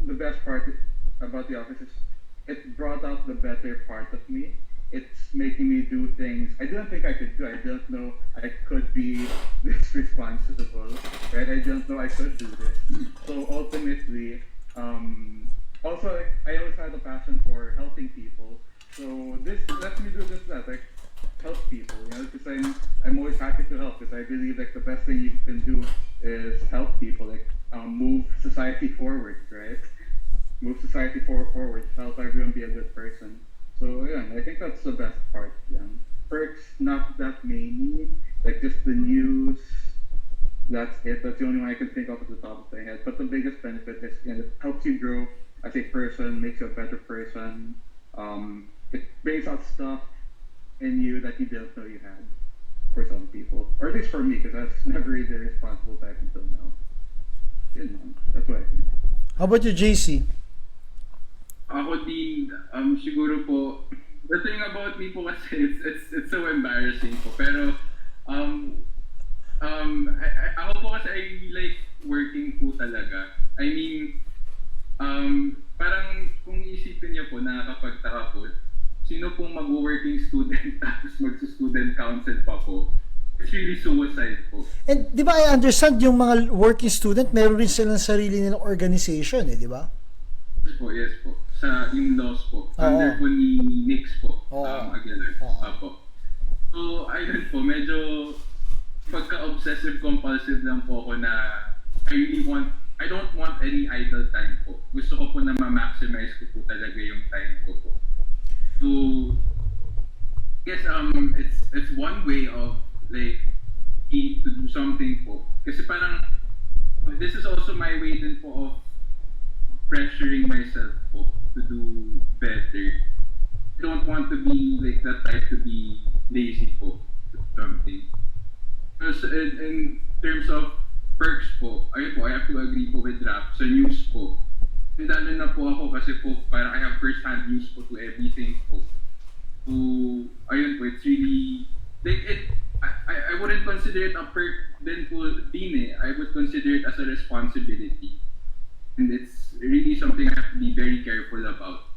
the best part about the office is it brought out the better part of me. It's making me do things I didn't think I could do. I didn't know I could be this responsible, right? I didn't know I could do this. So ultimately, also, like, I always had a passion for helping people. So this lets me do just that, like, help people, you know, because I'm always happy to help, because I believe, like, the best thing you can do is help people, like, move society forward, right? Move society forward, help everyone be a good person. So yeah, I think that's the best part. Yeah. Perks, not that many, like just the news. That's it. That's the only one I can think of at the top of my head. But the biggest benefit is, you know, it helps you grow as a person, makes you a better person. It brings out stuff in you that you didn't know you had. For some people, or at least for me, because I was never really the responsible type until now. You know, that's what I think. How about you, JC? Ako din, siguro po, the thing about me po kasi, it's so embarrassing po. Pero, ako po kasi I like working po talaga. I mean, parang kung isipin niyo po, nakakapagtaka po, sino pong mag-working student tapos mag-student council pa po? It's really suicide po. And di ba I understand yung mga working student, meron rin silang sarili nilang organization eh, di ba? Yes po. Sa yung laws po. Under po ni Nix po. Aguilar. Apo. So, ayun po, medyo pagka-obsessive compulsive lang po ako na I don't want any idle time po. Gusto ko po na ma-maximize ko po talaga yung time ko po. So, yes, it's one way of like to do something po. Kasi parang this is also my way din po of pressuring myself po to do better. I don't want to be like that type to be lazy po. Something. So, in terms of perks po, ayun po, I have to agree po with Raf sa news po. And lalo na po ako kasi po parang I have first-hand news po to everything po. So, ayun po, it's really, like, I wouldn't consider it a perk din po din eh. I would consider it as a responsibility. And it's really something I have to be very careful about.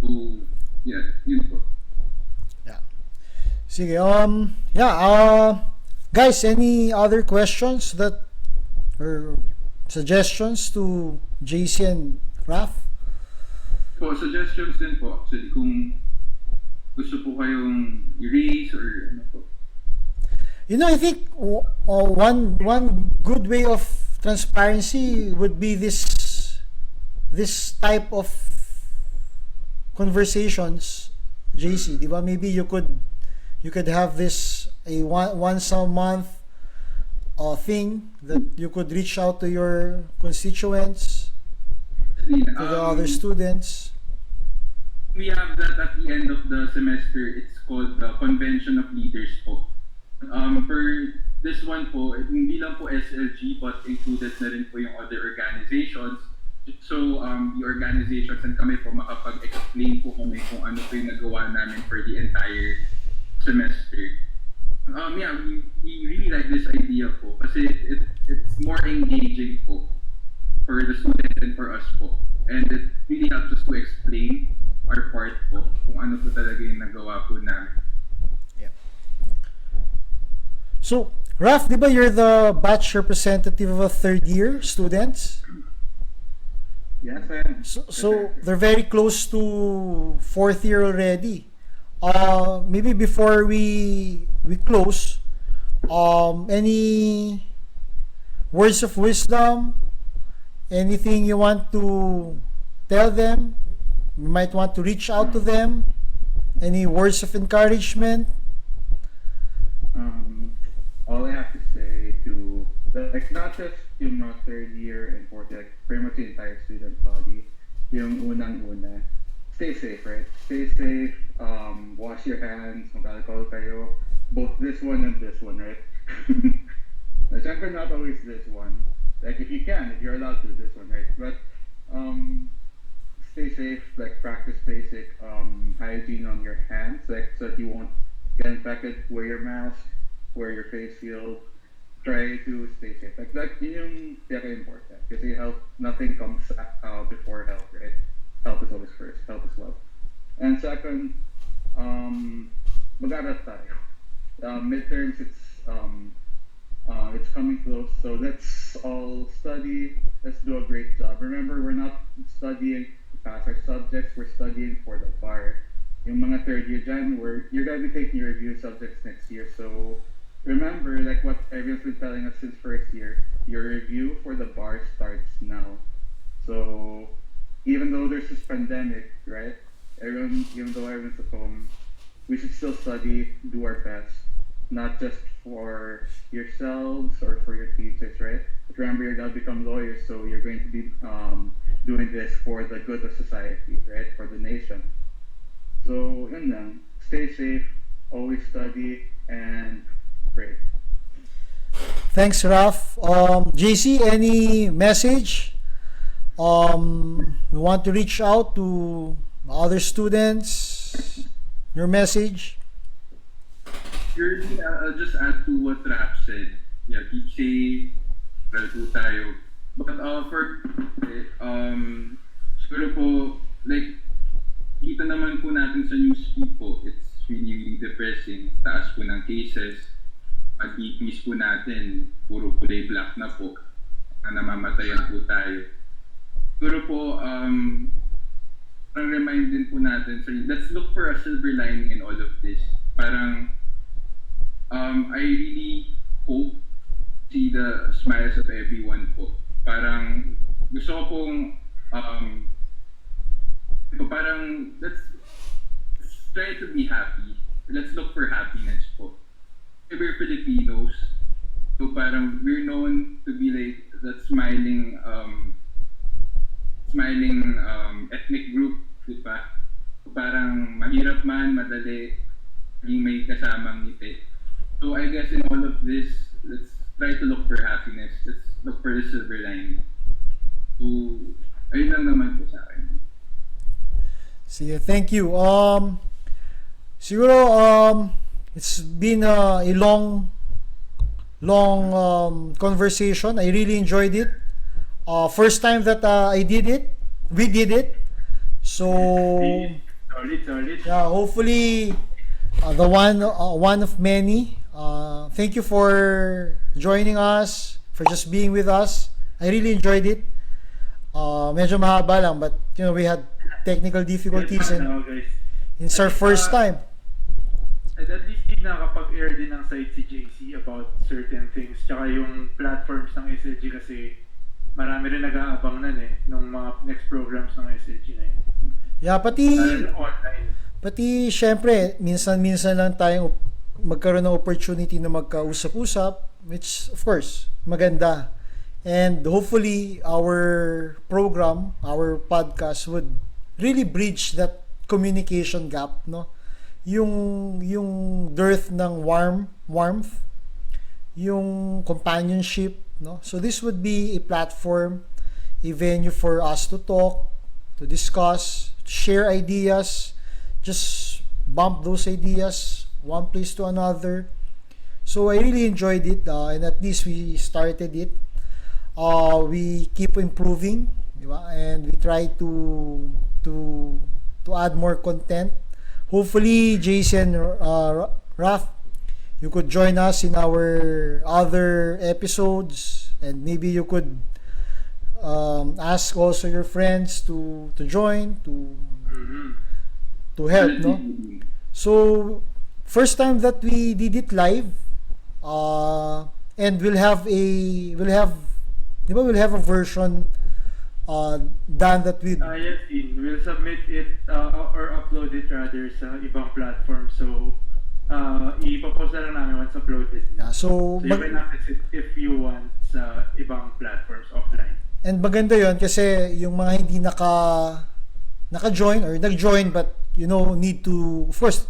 So, yeah, yun po. Yeah. Sige, guys, any other questions that or suggestions to JC and Raf? Po, suggestions din po. Actually, kung gusto po kayong erase or ano po. You know, I think one good way of transparency would be this type of conversations, JC, di ba? Maybe you could have this a once a month thing that you could reach out to your constituents, to the other students. We have that at the end of the semester. It's called the Convention of Leaders po. For this one po, hindi lang po SLG but included na rin po yung other organizations. So the organizations and kami po makapag-explain po kami kung ano po yung nagawa namin for the entire semester. Yeah, we really like this idea po kasi it's more engaging po for the students and for us po. And it really helps us to explain our part po kung ano po talaga yung nagawa po namin. So, Raf, di ba you're the batch representative of third year students? Yes, I am. So they're very close to fourth year already. Maybe before we close, any words of wisdom, anything you want to tell them? You might want to reach out to them. Any words of encouragement? All I have to say to, like, not just yung third year and fourth year, like pretty much the entire student body, yung unang-una, stay safe, right? Stay safe, wash your hands, mag-alcohol kayo, both this one and this one, right? Siyempre not always this one. Like, if you can, if you're allowed to, this one, right? But, stay safe, like, practice basic hygiene on your hands, like, so that you won't get infected. Wear your mask, wear your face shield, try to stay safe. Like, that yung important. Kasi health, nothing comes before health, right? Health is always first, health is wealth. And second, mag-aral tayo. Midterms, it's coming close, so let's all study, let's do a great job. Remember, we're not studying to pass our subjects, we're studying for the bar. Yung mga third year dyan, you're gonna be taking your review subjects next year, so remember, like what everyone's been telling us since first year, your review for the bar starts now. So even though there's this pandemic, right? Even though everyone's at home, we should still study, do our best, not just for yourselves or for your teachers, right? But remember, you're gonna become lawyers, so you're going to be doing this for the good of society, right? For the nation. So yun lang. Stay safe, always study, and pray. Thanks, Raf. JC, any message? We want to reach out to other students. Your message? Surely, I'll just add to what Raf said. Yeah, keep safe, lalo tayo. But siguro po, like, kita naman po natin sa news feed po, it's really depressing. Taas po ng cases. At DPs po natin, puro kulay black na po. Na namamatayan po tayo. Siguro po, parang remind din po natin, let's look for a silver lining in all of this. Parang, I really hope see the smiles of everyone po. Parang, gusto ko pong, parang, let's try to be happy. Let's look for happiness po. We're Filipinos, so parang we're known to be like that smiling ethnic group, di ba? Parang mahirap man, madali, maging may kasamang ngiti. So I guess in all of this, let's try to look for happiness. Let's look for the silver lining. So, ayun lang naman po sa akin. Sige, thank you. Siguro, it's been a long conversation. I really enjoyed it. First time that we did it. So, Solid. yeah, hopefully, the one of many. Thank you for joining us, for just being with us. I really enjoyed it. Medyo mahaba lang, but we had technical difficulties and it's our first time. At least din nakapag-air din ng site si JC about certain things. Tsaka yung platforms ng SLG kasi marami rin nag-aabang nun nung mga next programs ng SLG na yun. Yeah, online. pati syempre, minsan-minsan lang tayong magkaroon ng opportunity na magkausap-usap, which of course, maganda. And hopefully, our program, our podcast would really bridge that communication gap, no? Yung dearth ng warmth, yung companionship, no? So this would be a platform, a venue for us to talk, to discuss, to share ideas, just bump those ideas one place to another. So I really enjoyed it, and at least we started it. We keep improving, di ba? And we try to add more content. Hopefully, Jason, Raf, you could join us in our other episodes, and maybe you could ask also your friends to join, to help, no? So first time that we did it live, and we'll have a version done that with Yes, Dean. We'll submit it or upload it rather sa ibang platform. So, ipopost na lang namin once uploaded. so So you can access it if you want sa ibang platforms offline. and maganda yon kasi yung mga hindi naka-join or nag-join but need to, of course,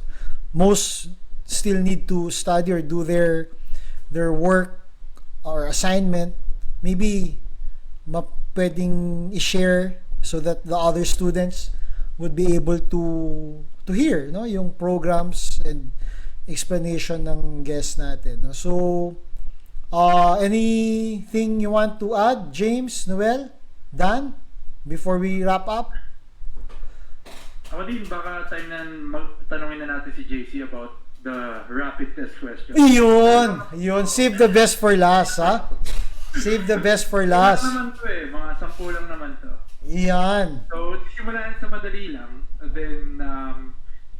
most still need to study or do their work or assignment, maybe pwedeng i-share so that the other students would be able to hear, no, yung programs and explanation ng guest natin, no? So anything you want to add, James, Noel, Dan, before we wrap up? Ako din, baka time na tanongin na natin si JC about the rapid test question. Yun. Save the best for last, ha? Save the best for last. Mga naman to mga 10 lang naman to. Yan. So, simulan sa madali lang. And then,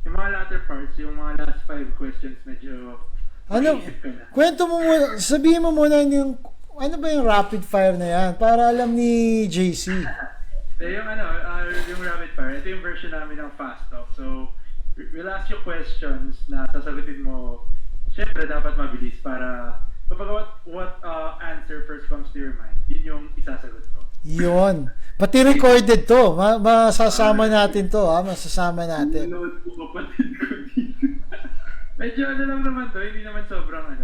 yung mga latter parts, yung mga last 5 questions, medyo maisip ka na. Kwento mo muna, sabihin mo muna ano ba yung rapid fire na yan? Para alam ni JC. So, yung yung rapid fire, ito yung version namin ng Fast Talk. So, we'll ask you questions na sasagutin mo. Siyempre, dapat mabilis para kapag what answer first comes to your mind, yun yung isasagot ko. Yun. Pati recorded to. Masasama natin to, ha? Masasama natin. Nanood ko kapatid ko dito. Medyo lang naman to, hindi naman sobrang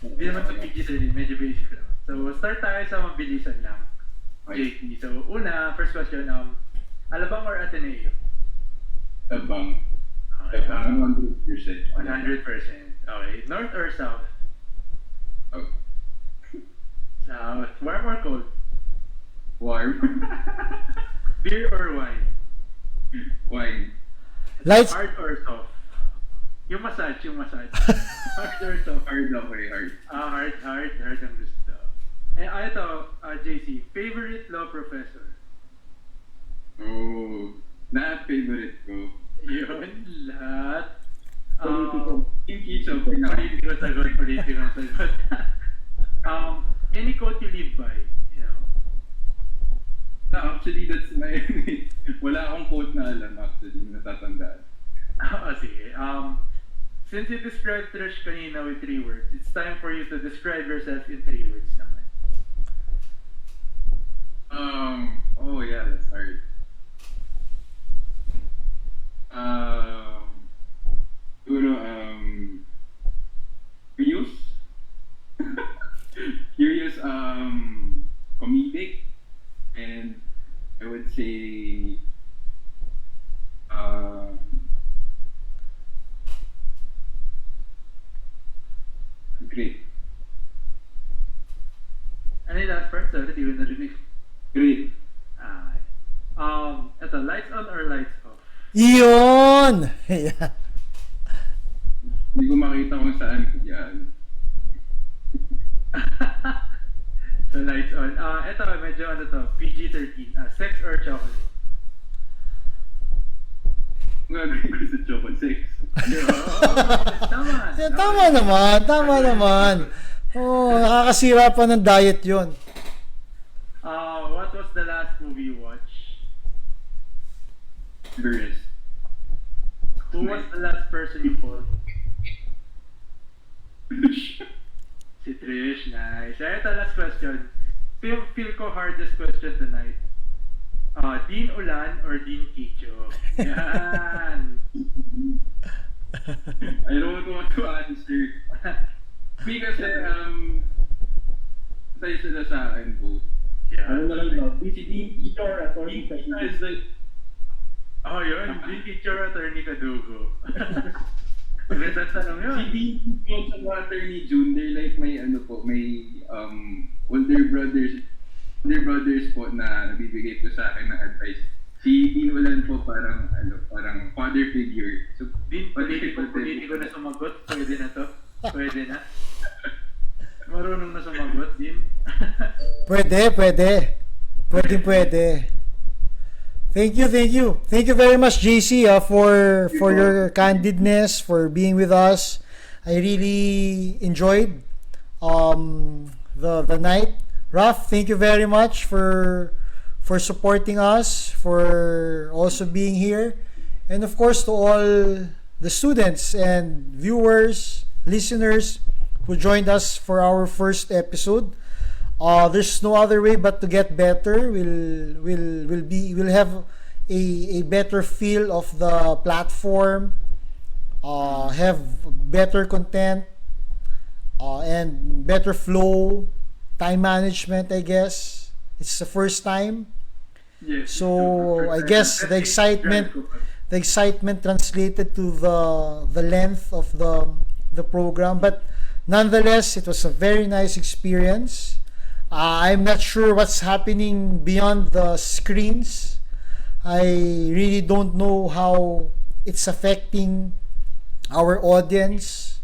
hindi naman to PG-13, medyo basic lang. So, start tayo sa mabilisan lang. JT. So, first question, Alabang or Ateneo? Tabang. Okay, Tabang, 100%. 100%. Okay. North or South? Oh. South. Warm or cold? Warm. Beer or wine? Wine. Lights. Hard or soft? Yung massage. Hard or soft? Hard okay, hard. Hard ang gusto. Ito, JC, favorite law professor? Oh, na-favorite ko. Yun, lahat. Yung kitso, Politiko sagot. Any quote you live by, Actually, that's my... Wala akong quote na alam, actually, natatandaan. Sige. Since you described Trish kanina with 3 words, it's time for you to describe yourself in 3 words naman. Oh yeah, that's hard. Siguro, curious? Curious, comedic, and I would say, great. Ano yung last part? Sorry, di ko narinig. Great. Ito, lights on or lights off? Yun! Yeah. Hindi ko makita kung saan yan. So, lights on. Ito, medyo PG-13. Sex or chocolate? Gagawin ko sa chocolate sex. Tama. Tama naman. Oh, nakakasira pa ng diet yun. What was the last movie you watched? Everest. Who was the last person you called? Si Trish, nice. Ito, last question. Feel ko hardest question tonight. Dean Ulan or Dean Kicho? Yan. I don't want to answer. Because, tayo sila sa akin both. Ano na lang daw, BCD or attorney sa Is like, Oh, yun. Dean Kicho or Attorney Kadugo? Magandang tanong yun. si Dean sa water ni June, they're like may ano po, may older brothers po na nabibigay po sa akin ng advice. Si Dean Ulan po parang father figure. So, Dean, politiko na sumagot. Pwede na to? Pwede na? Marunong na sumagot, Dean? Pwede. Thank you. Thank you very much, JC, for your candidness, for being with us. I really enjoyed the night. Raf, thank you very much for supporting us, for also being here, and of course to all the students and viewers, listeners who joined us for our first episode. There's no other way but to get better. We'll have a better feel of the platform, have better content, and better flow, time management, I guess. It's the first time. yes. So I guess the excitement translated to the length of the program, but nonetheless, it was a very nice experience. I'm not sure what's happening beyond the screens. I really don't know how it's affecting our audience,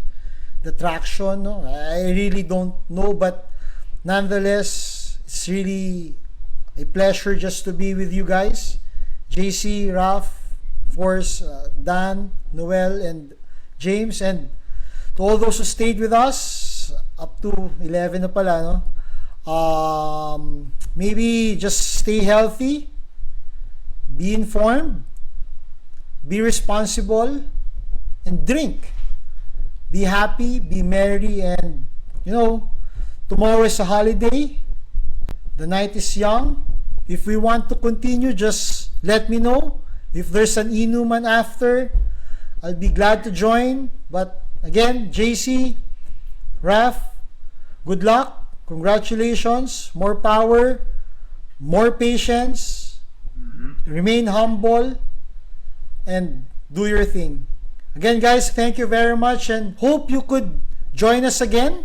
the traction. No? I really don't know, but nonetheless, it's really a pleasure just to be with you guys. JC, Raf, of course, Dan, Noel, and James, and to all those who stayed with us up to 11 na pala, no? Maybe just stay healthy, be informed, be responsible, and drink. Be happy, be merry, and tomorrow is a holiday. The night is young. If we want to continue, just let me know. If there's an inuman after, I'll be glad to join. But again, JC, Raf, good luck. Congratulations. More power, more patience. Remain humble and do your thing. Again, guys, thank you very much and hope you could join us again.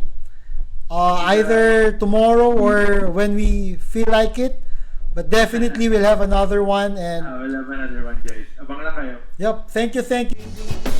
Either tomorrow or when we feel like it. But definitely we'll have another one. And We'll have another one, guys. Abang lang kayo. yep, thank you.